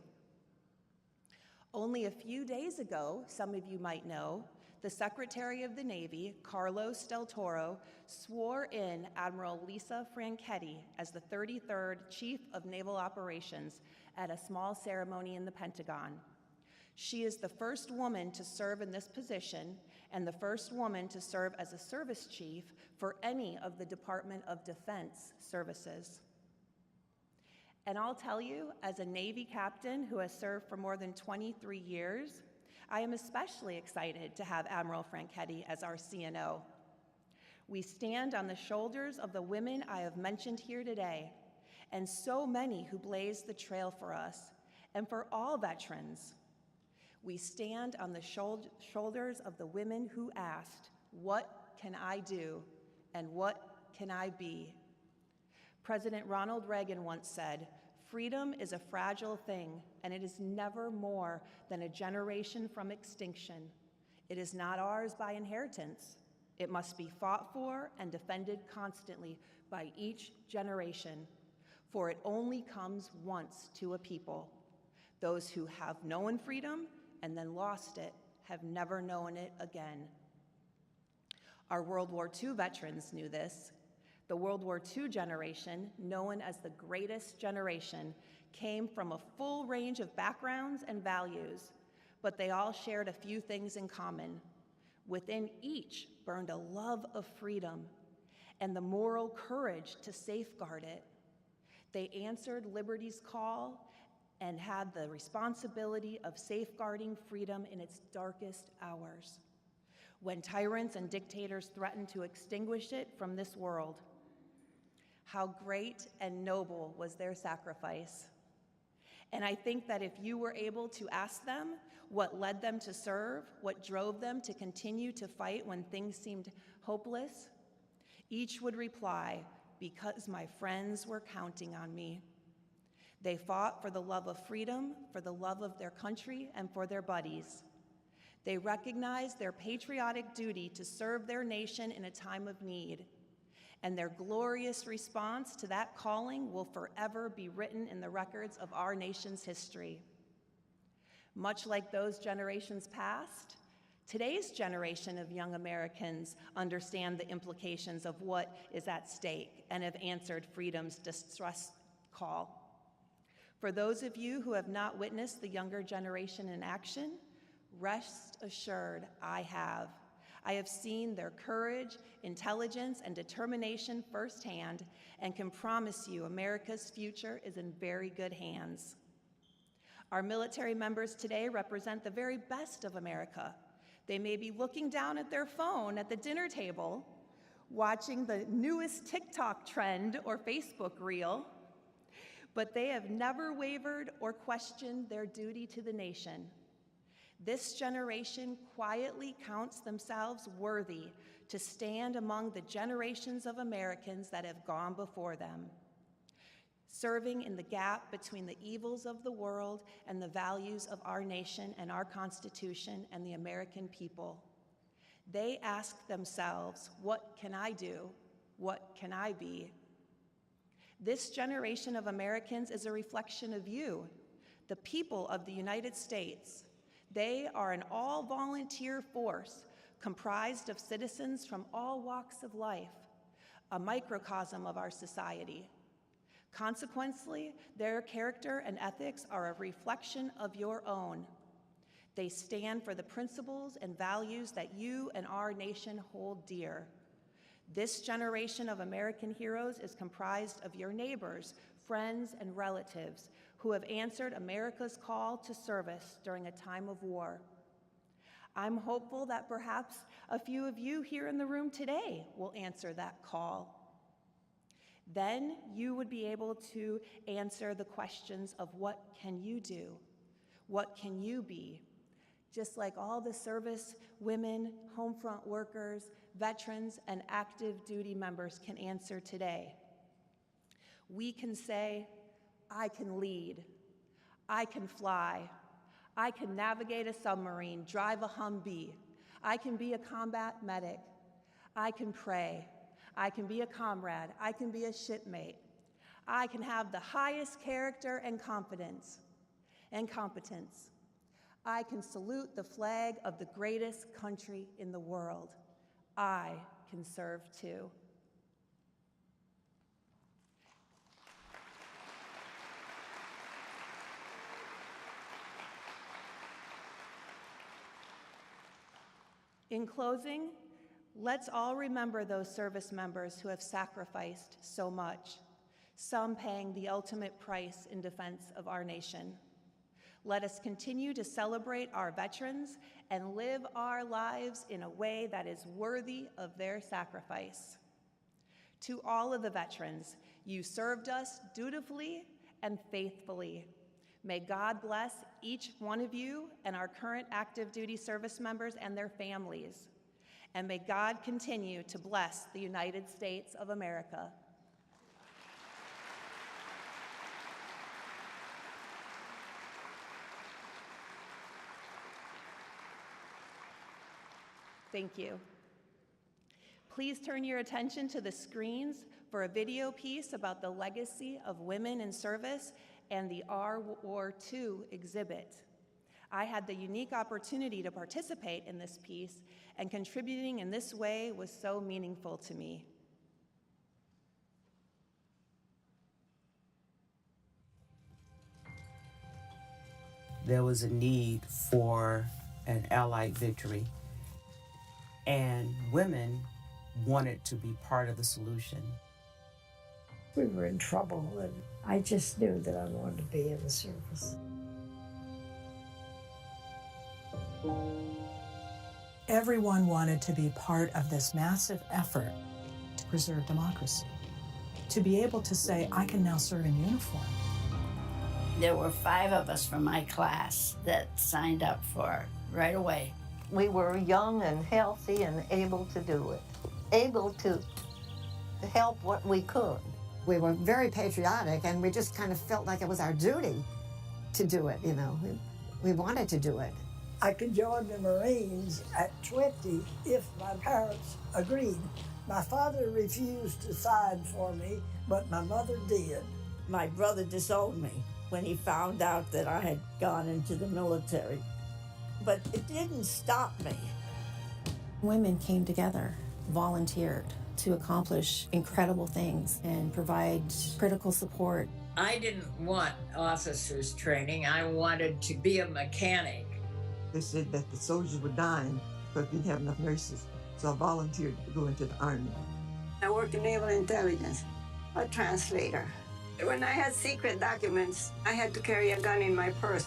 Only a few days ago, some of you might know, the Secretary of the Navy, Carlos Del Toro, swore in Admiral Lisa Franchetti as the 33rd Chief of Naval Operations at a small ceremony in the Pentagon. She is the first woman to serve in this position and the first woman to serve as a service chief for any of the Department of Defense services. And I'll tell you, as a Navy captain who has served for more than 23 years, I am especially excited to have Admiral Franchetti as our CNO. We stand on the shoulders of the women I have mentioned here today, and so many who blazed the trail for us, and for all veterans. We stand on the shoulders of the women who asked, "What can I do, and what can I be?" President Ronald Reagan once said, Freedom is a fragile thing, and it is never more than a generation from extinction. It is not ours by inheritance. It must be fought for and defended constantly by each generation, for it only comes once to a people. Those who have known freedom and then lost it have never known it again. Our World War II veterans knew this. The World War II generation, known as the greatest generation, came from a full range of backgrounds and values, but they all shared a few things in common. Within each burned a love of freedom and the moral courage to safeguard it. They answered liberty's call and had the responsibility of safeguarding freedom in its darkest hours, when tyrants and dictators threatened to extinguish it from this world. How great and noble was their sacrifice. And I think that if you were able to ask them what led them to serve, what drove them to continue to fight when things seemed hopeless, each would reply, "Because my friends were counting on me." They fought for the love of freedom, for the love of their country, and for their buddies. They recognized their patriotic duty to serve their nation in a time of need, and their glorious response to that calling will forever be written in the records of our nation's history. Much like those generations past, today's generation of young Americans understand the implications of what is at stake and have answered freedom's distress call. For those of you who have not witnessed the younger generation in action, rest assured I have. I have seen their courage, intelligence, and determination firsthand, and can promise you America's future is in very good hands. Our military members today represent the very best of America. They may be looking down at their phone at the dinner table, watching the newest TikTok trend or Facebook reel, but they have never wavered or questioned their duty to the nation. This generation quietly counts themselves worthy to stand among the generations of Americans that have gone before them, serving in the gap between the evils of the world and the values of our nation and our Constitution and the American people. They ask themselves, what can I do? What can I be? This generation of Americans is a reflection of you, the people of the United States. They are an all-volunteer force comprised of citizens from all walks of life, a microcosm of our society. Consequently, their character and ethics are a reflection of your own. They stand for the principles and values that you and our nation hold dear. This generation of American heroes is comprised of your neighbors, friends, and relatives who have answered America's call to service during a time of war. I'm hopeful that perhaps a few of you here in the room today will answer that call. Then you would be able to answer the questions of what can you do? What can you be? Just like all the service women, home front workers, veterans, and active duty members can answer today. We can say, I can lead, I can fly, I can navigate a submarine, drive a Humvee, I can be a combat medic, I can pray, I can be a comrade, I can be a shipmate, I can have the highest character and competence and competence. I can salute the flag of the greatest country in the world. I can serve too. In closing, let's all remember those service members who have sacrificed so much, some paying the ultimate price in defense of our nation. Let us continue to celebrate our veterans and live our lives in a way that is worthy of their sacrifice. To all of the veterans, you served us dutifully and faithfully. May God bless each one of you and our current active duty service members and their families. And may God continue to bless the United States of America. Thank you. Please turn your attention to the screens for a video piece about the legacy of women in service and the Our War II exhibit. I had the unique opportunity to participate in this piece, and contributing in this way was so meaningful to me. There was a need for an Allied victory, and women wanted to be part of the solution. We were in trouble, and I just knew that I wanted to be in the service. Everyone wanted to be part of this massive effort to preserve democracy, to be able to say, I can now serve in uniform. There were 5 of us from my class that signed up for it right away. We were young and healthy and able to do it, able to help what we could. We were very patriotic, and we just kind of felt like it was our duty to do it, you know. We wanted to do it. I could join the Marines at 20 if my parents agreed. My father refused to sign for me, but my mother did. My brother disowned me when he found out that I had gone into the military. But it didn't stop me. Women came together, volunteered to accomplish incredible things and provide critical support. I didn't want officers training. I wanted to be a mechanic. They said that the soldiers were dying because we didn't have enough nurses, so I volunteered to go into the Army. I worked in naval intelligence, a translator. When I had secret documents, I had to carry a gun in my purse.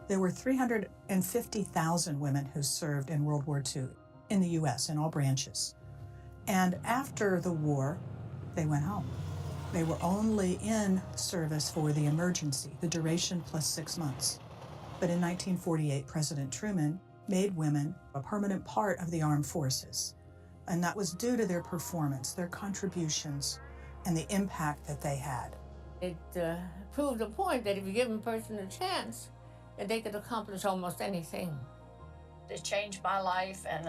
There were 350,000 women who served in World War II in the U.S. in all branches. And after the war, they went home. They were only in service for the emergency, the duration plus 6 months. But in 1948, President Truman made women a permanent part of the armed forces. And that was due to their performance, their contributions, and the impact that they had. It proved a point that if you give a person a chance, that they could accomplish almost anything. It changed my life, and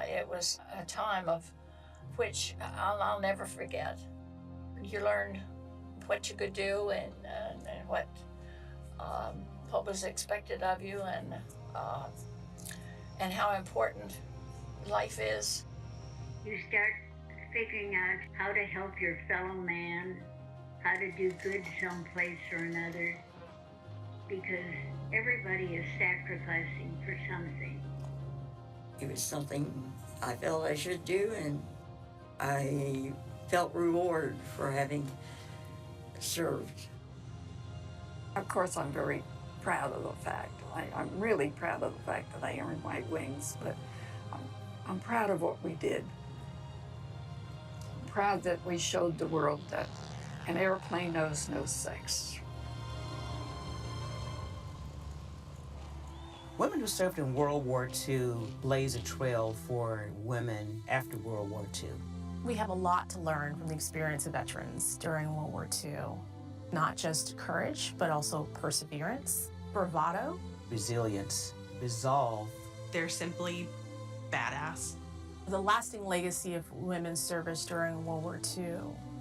it was a time of which I'll never forget. You learned what you could do and what was expected of you, and how important life is. You start figuring out how to help your fellow man, how to do good someplace or another, because everybody is sacrificing for something. It was something I felt I should do, and I felt reward for having served. Of course, I'm very proud of the fact. I'm really proud of the fact that I earned my wings, but I'm proud of what we did. I'm proud that we showed the world that an airplane knows no sex. Women who served in World War II blaze a trail for women after World War II. We have a lot to learn from the experience of veterans during World War II. Not just courage, but also perseverance, bravado, resilience, resolve. They're simply badass. The lasting legacy of women's service during World War II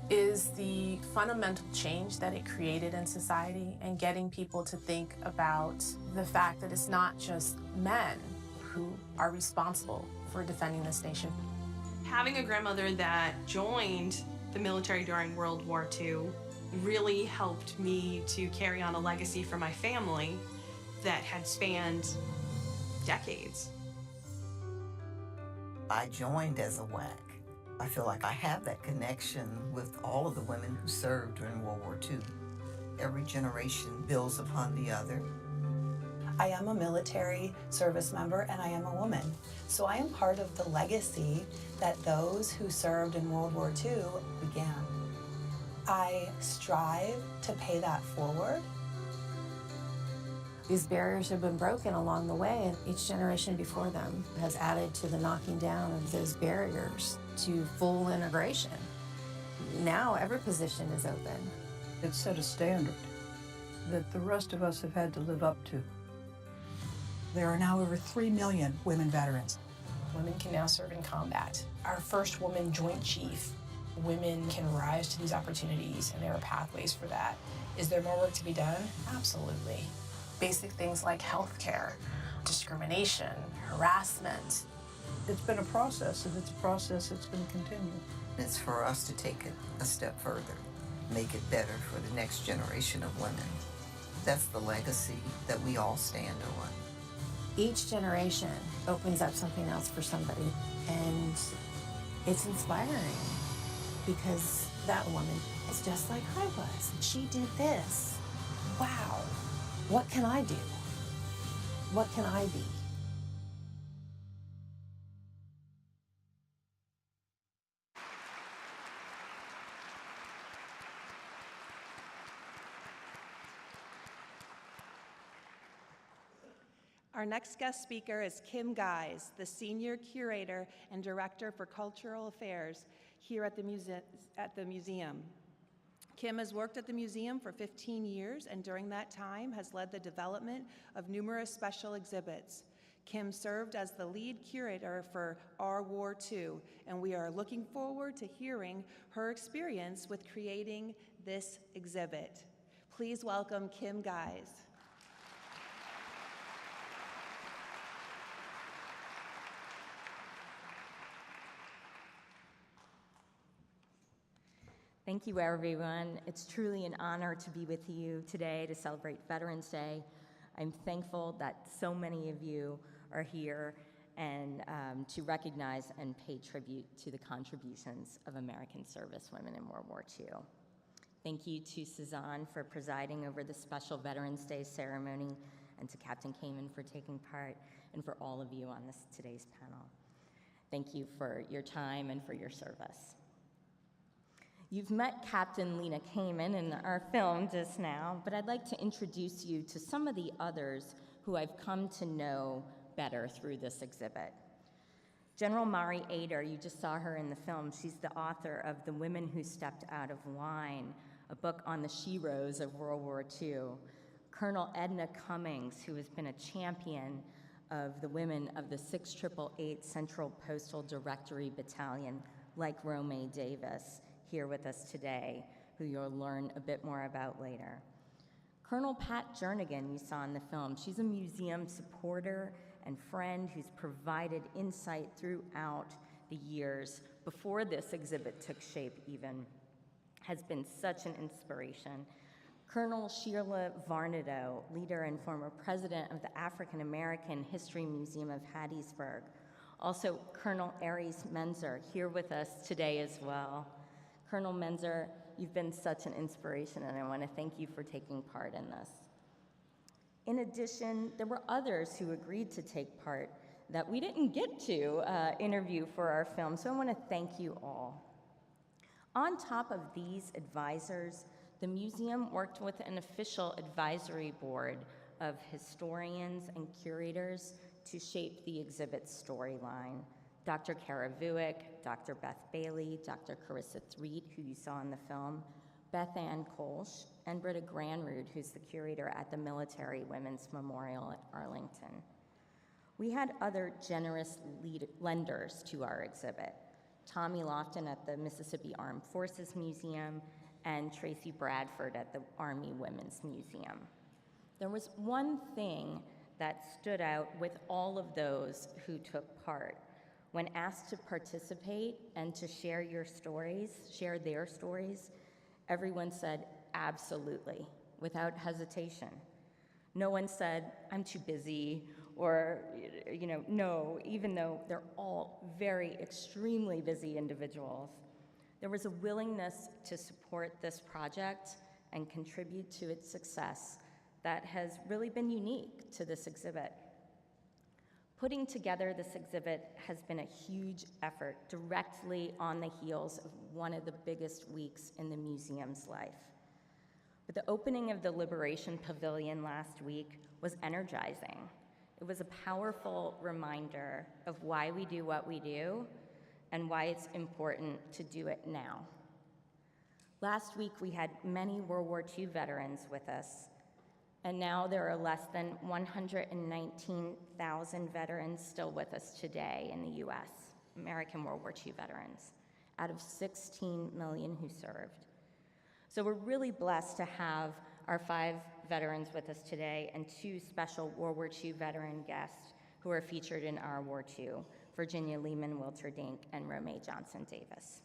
is the fundamental change that it created in society and getting people to think about the fact that it's not just men who are responsible for defending this nation. Having a grandmother that joined the military during World War II really helped me to carry on a legacy for my family that had spanned decades. I joined as a WWII. I feel like I have that connection with all of the women who served during World War II. Every generation builds upon the other. I am a military service member and I am a woman. So I am part of the legacy that those who served in World War II began. I strive to pay that forward. These barriers have been broken along the way, and each generation before them has added to the knocking down of those barriers to full integration. Now every position is open. It set a standard that the rest of us have had to live up to. There are now over 3 million women veterans. Women can now serve in combat. Our first woman joint chief. Women can rise to these opportunities, and there are pathways for that. Is there more work to be done? Absolutely. Basic things like healthcare, discrimination, harassment. It's been a process, and it's a process that's going to continue. It's for us to take it a step further, make it better for the next generation of women. That's the legacy that we all stand on. Each generation opens up something else for somebody, and it's inspiring because that woman is just like I was, and she did this. Wow, what can I do? What can I be? Our next guest speaker is Kim Guise, the Senior Curator and Director for Cultural Affairs here at the museum. Kim has worked at the museum for 15 years and during that time has led the development of numerous special exhibits. Kim served as the lead curator for Our War II, and we are looking forward to hearing her experience with creating this exhibit. Please welcome Kim Guise. Thank you, everyone. It's truly an honor to be with you today to celebrate Veterans Day. I'm thankful that so many of you are here and to recognize and pay tribute to the contributions of American servicewomen in World War II. Thank you to Suzanne for presiding over the special Veterans Day ceremony, and to Captain Kamen for taking part, and for all of you on today's panel. Thank you for your time and for your service. You've met Captain Lena Kamen in our film just now, but I'd like to introduce you to some of the others who I've come to know better through this exhibit. General Mari Ader, you just saw her in the film. She's the author of The Women Who Stepped Out of Line, a book on the sheroes of World War II. Colonel Edna Cummings, who has been a champion of the women of the 6888 Central Postal Directory Battalion, like Romay Davis, here with us today, who you'll learn a bit more about later. Colonel Pat Jernigan, you saw in the film. She's a museum supporter and friend who's provided insight throughout the years before this exhibit took shape even, has been such an inspiration. Colonel Sheila Varnado, leader and former president of the African American History Museum of Hattiesburg. Also, Colonel Aries Menzer, here with us today as well. Colonel Menzer, you've been such an inspiration, and I want to thank you for taking part in this. In addition, there were others who agreed to take part that we didn't get to interview for our film, so I want to thank you all. On top of these advisors, the museum worked with an official advisory board of historians and curators to shape the exhibit's storyline. Dr. Kara Vuick, Dr. Beth Bailey, Dr. Carissa Threet, who you saw in the film, Beth Ann Kolsch, and Britta Granrud, who's the curator at the Military Women's Memorial at Arlington. We had other generous lenders to our exhibit. Tommy Lofton at the Mississippi Armed Forces Museum and Tracy Bradford at the Army Women's Museum. There was one thing that stood out with all of those who took part. When asked to participate and to share their stories, everyone said, absolutely, without hesitation. No one said, I'm too busy, or, no, even though they're all very extremely busy individuals. There was a willingness to support this project and contribute to its success that has really been unique to this exhibit. Putting together this exhibit has been a huge effort directly on the heels of one of the biggest weeks in the museum's life. But the opening of the Liberation Pavilion last week was energizing. It was a powerful reminder of why we do what we do and why it's important to do it now. Last week, we had many World War II veterans with us, And now there are less than 119,000 veterans still with us today in the US, American World War II veterans, out of 16 million who served. So we're really blessed to have our 5 veterans with us today and 2 special World War II veteran guests who are featured in our War II, Virginia Lehman Wilterdink and Romay Johnson Davis.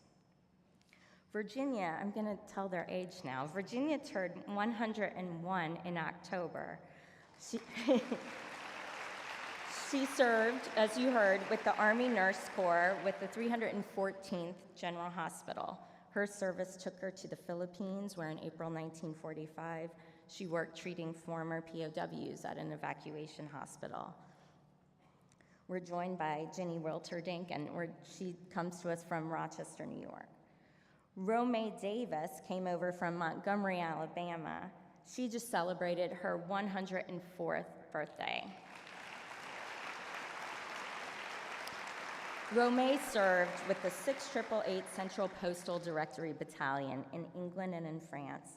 Virginia, I'm going to tell their age now. Virginia turned 101 in October. She served, as you heard, with the Army Nurse Corps with the 314th General Hospital. Her service took her to the Philippines, where in April 1945, she worked treating former POWs at an evacuation hospital. We're joined by Ginny Wilterdink, and she comes to us from Rochester, New York. Romay Davis came over from Montgomery, Alabama. She just celebrated her 104th birthday. Romay served with the 6888 Central Postal Directory Battalion in England and in France.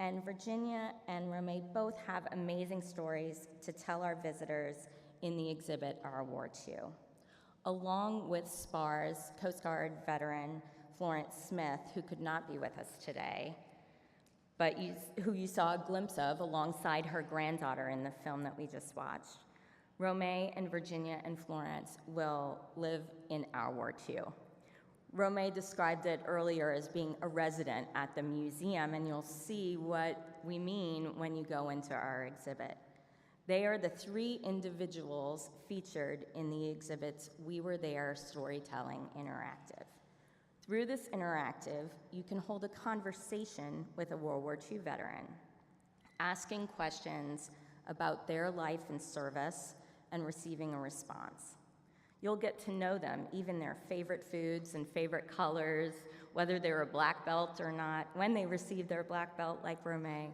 And Virginia and Romay both have amazing stories to tell our visitors in the exhibit, Our War II. Along with SPAR's Coast Guard veteran, Florence Smith, who could not be with us today, but who you saw a glimpse of alongside her granddaughter in the film that we just watched. Romay and Virginia and Florence will live in our War II. Romay described it earlier as being a resident at the museum, and you'll see what we mean when you go into our exhibit. They are the 3 individuals featured in the exhibit's We Were There Storytelling Interactive. Through this interactive, you can hold a conversation with a World War II veteran, asking questions about their life and service and receiving a response. You'll get to know them, even their favorite foods and favorite colors, whether they're a black belt or not, when they received their black belt like Romay.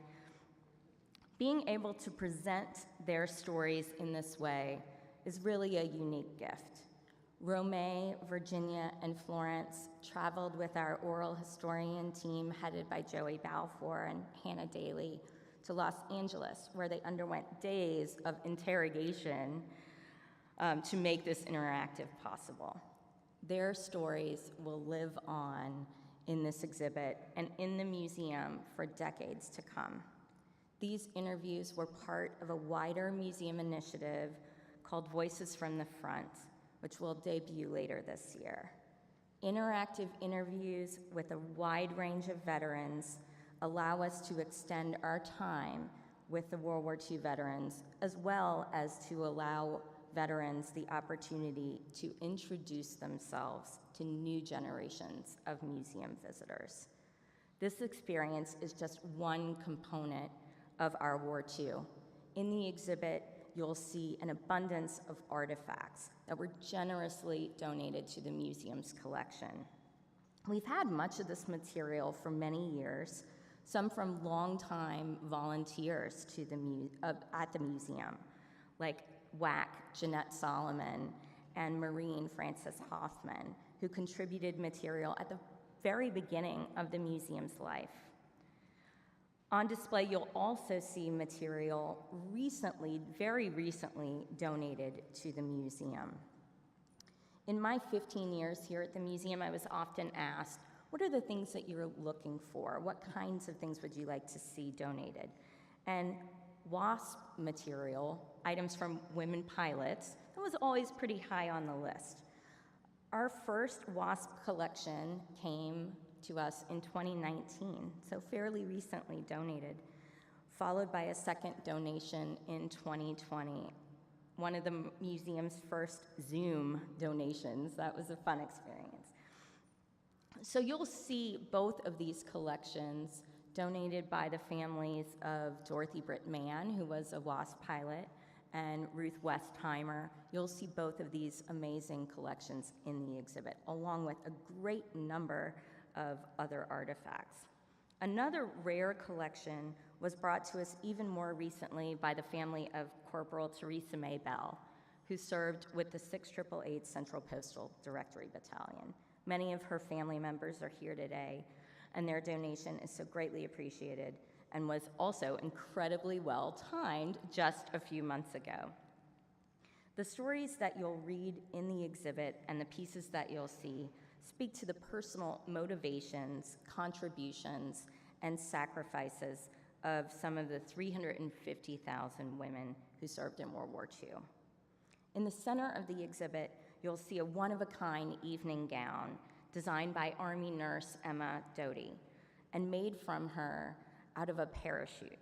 Being able to present their stories in this way is really a unique gift. Romay, Virginia, and Florence traveled with our oral historian team headed by Joey Balfour and Hannah Daly to Los Angeles, where they underwent days of interrogation to make this interactive possible. Their stories will live on in this exhibit and in the museum for decades to come. These interviews were part of a wider museum initiative called Voices from the Front, which will debut later this year. Interactive interviews with a wide range of veterans allow us to extend our time with the World War II veterans, as well as to allow veterans the opportunity to introduce themselves to new generations of museum visitors. This experience is just one component of our War II. In the exhibit, you'll see an abundance of artifacts that were generously donated to the museum's collection. We've had much of this material for many years, some from longtime volunteers at the museum, like WAC Jeanette Solomon and Marine Frances Hoffman, who contributed material at the very beginning of the museum's life. On display, you'll also see material very recently donated to the museum. In my 15 years here at the museum, I was often asked, what are the things that you're looking for? What kinds of things would you like to see donated? And WASP material, items from women pilots, that was always pretty high on the list. Our first WASP collection came to us in 2019, so fairly recently donated, followed by a second donation in 2020, one of the museum's first Zoom donations. That was a fun experience. So you'll see both of these collections donated by the families of Dorothy Britt Mann, who was a WASP pilot, and Ruth Westheimer. You'll see both of these amazing collections in the exhibit, along with a great number of other artifacts. Another rare collection was brought to us even more recently by the family of Corporal Teresa May Bell, who served with the 6888 Central Postal Directory Battalion. Many of her family members are here today, and their donation is so greatly appreciated, and was also incredibly well timed just a few months ago. The stories that you'll read in the exhibit and the pieces that you'll see speak to the personal motivations, contributions, and sacrifices of some of the 350,000 women who served in World War II. In the center of the exhibit, you'll see a one-of-a-kind evening gown designed by Army nurse Emma Doty and made from her out of a parachute.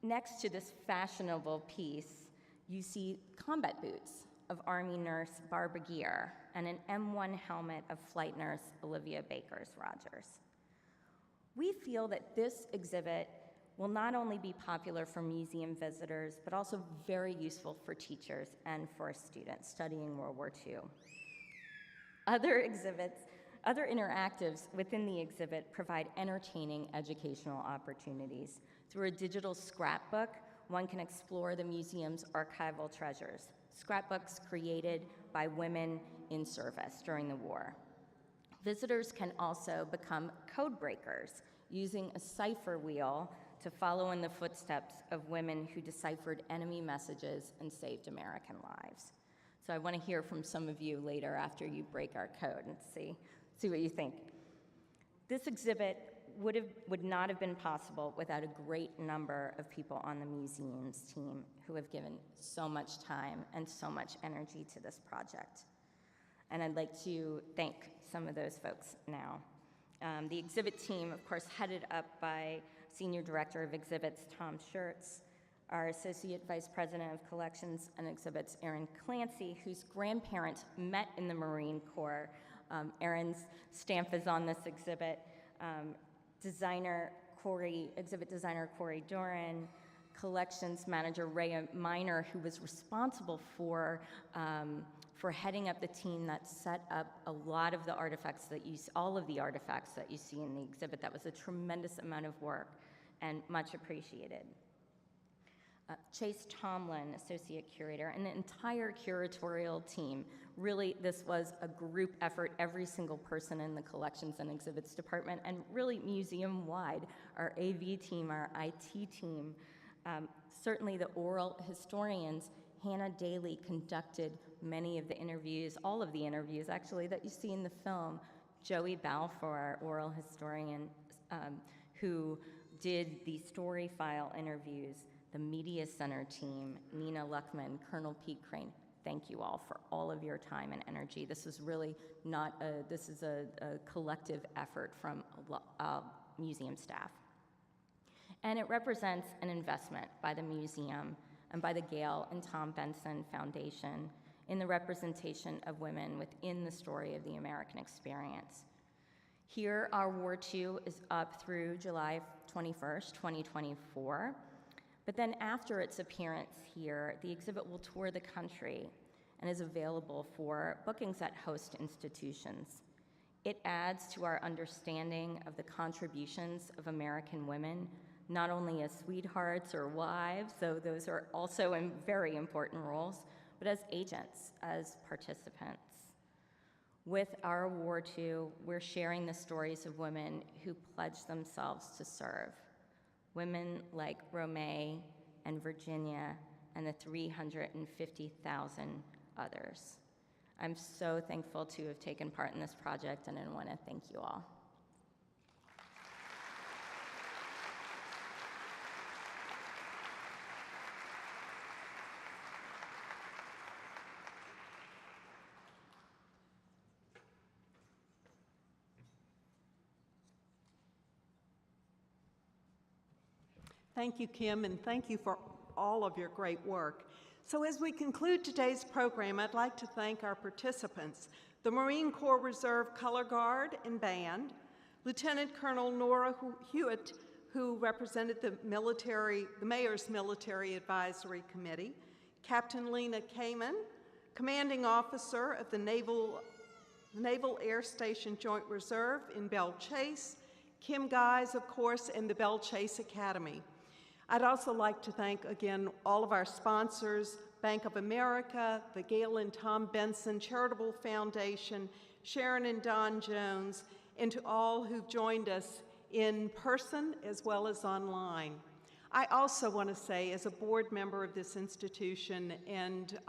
Next to this fashionable piece, you see combat boots of Army nurse Barbara Gear and an M1 helmet of flight nurse Olivia Bakers-Rogers. We feel that this exhibit will not only be popular for museum visitors, but also very useful for teachers and for students studying World War II. Other interactives within the exhibit provide entertaining educational opportunities. Through a digital scrapbook, one can explore the museum's archival treasures, scrapbooks created by women in service during the war. Visitors can also become code breakers, using a cipher wheel to follow in the footsteps of women who deciphered enemy messages and saved American lives. So I want to hear from some of you later after you break our code and see what you think. This exhibit would not have been possible without a great number of people on the museum's team who have given so much time and so much energy to this project. And I'd like to thank some of those folks now. The exhibit team, of course, headed up by Senior Director of Exhibits, Tom Schertz, our Associate Vice President of Collections and Exhibits, Erin Clancy, whose grandparents met in the Marine Corps. Erin's stamp is on this exhibit. Exhibit designer Corey Doran, collections manager Rhea Miner, who was responsible for heading up the team that set up a lot of the artifacts that you see, all of the artifacts that you see in the exhibit. That was a tremendous amount of work and much appreciated. Chase Tomlin, Associate Curator, and the entire curatorial team. Really, this was a group effort, every single person in the Collections and Exhibits Department, and really museum-wide, our AV team, our IT team. Certainly the oral historians, Hannah Daly conducted many of the interviews, all of the interviews actually that you see in the film. Joey Balfour, our oral historian, who did the story file interviews. The Media Center team, Nina Luckman, Colonel Pete Crane, thank you all for all of your time and energy. This is really not this is a collective effort from museum staff. And it represents an investment by the museum and by the Gail and Tom Benson Foundation in the representation of women within the story of the American experience. Here, our War II is up through July 21st, 2024. But then after its appearance here, the exhibit will tour the country and is available for bookings at host institutions. It adds to our understanding of the contributions of American women, not only as sweethearts or wives, though those are also in very important roles, but as agents, as participants. With our War II, we're sharing the stories of women who pledged themselves to serve. Women like Romay and Virginia and the 350,000 others. I'm so thankful to have taken part in this project, and I want to thank you all. Thank you, Kim, and thank you for all of your great work. So as we conclude today's program, I'd like to thank our participants, the Marine Corps Reserve Color Guard and Band, Lieutenant Colonel Nora Huitt, who represented the Mayor's Military Advisory Committee, Captain Lena Kamen, Commanding Officer of the Naval Air Station Joint Reserve in Belle Chasse, Kim Guys, of course, and the Belle Chasse Academy. I'd also like to thank, again, all of our sponsors, Bank of America, the Gail and Tom Benson Charitable Foundation, Sharon and Don Jones, and to all who've joined us in person as well as online. I also want to say, as a board member of this institution and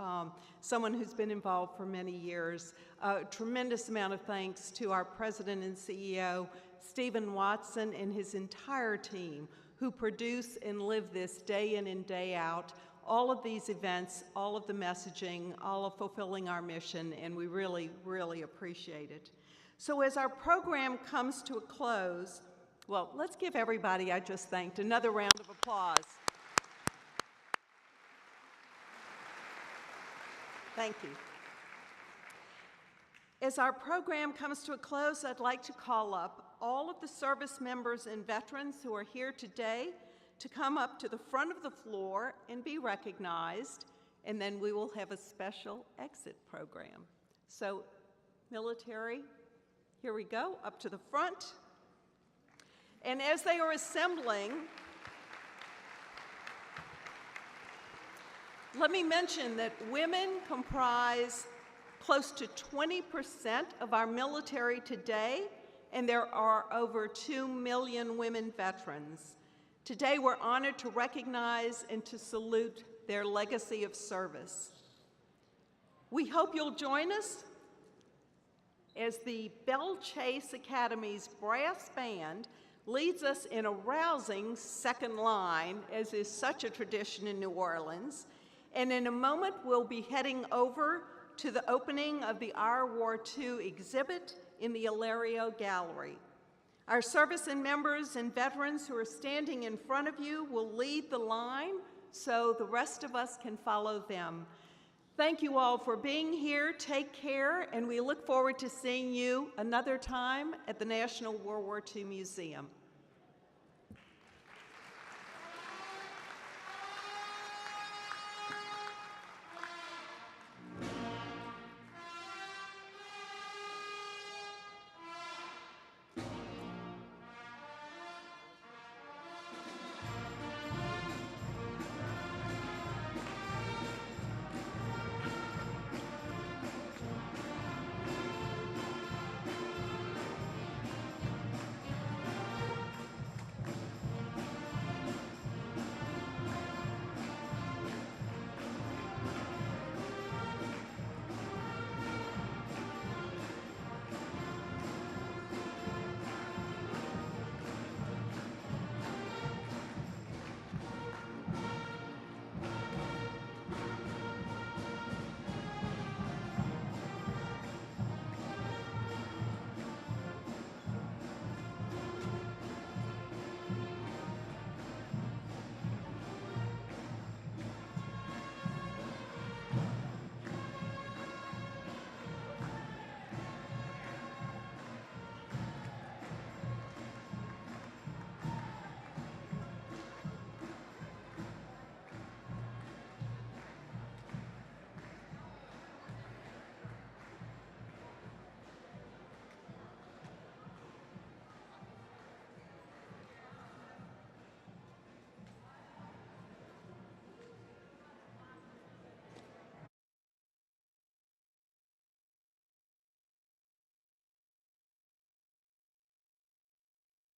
someone who's been involved for many years, a tremendous amount of thanks to our president and CEO, Stephen Watson, and his entire team who produce and live this day in and day out, all of these events, all of the messaging, all of fulfilling our mission, and we really, really appreciate it. So as our program comes to a close, well, let's give everybody I just thanked another round of applause. Thank you. As our program comes to a close, I'd like to call up all of the service members and veterans who are here today to come up to the front of the floor and be recognized, and then we will have a special exit program. So, military, here we go, up to the front. And as they are assembling, let me mention that women comprise close to 20% of our military today, and there are over 2 million women veterans. Today, we're honored to recognize and to salute their legacy of service. We hope you'll join us as the Belle Chasse Academy's brass band leads us in a rousing second line, as is such a tradition in New Orleans. And in a moment, we'll be heading over to the opening of the Our War II exhibit in the Alario Gallery. Our service and members and veterans who are standing in front of you will lead the line so the rest of us can follow them. Thank you all for being here. Take care, and we look forward to seeing you another time at the National World War II Museum.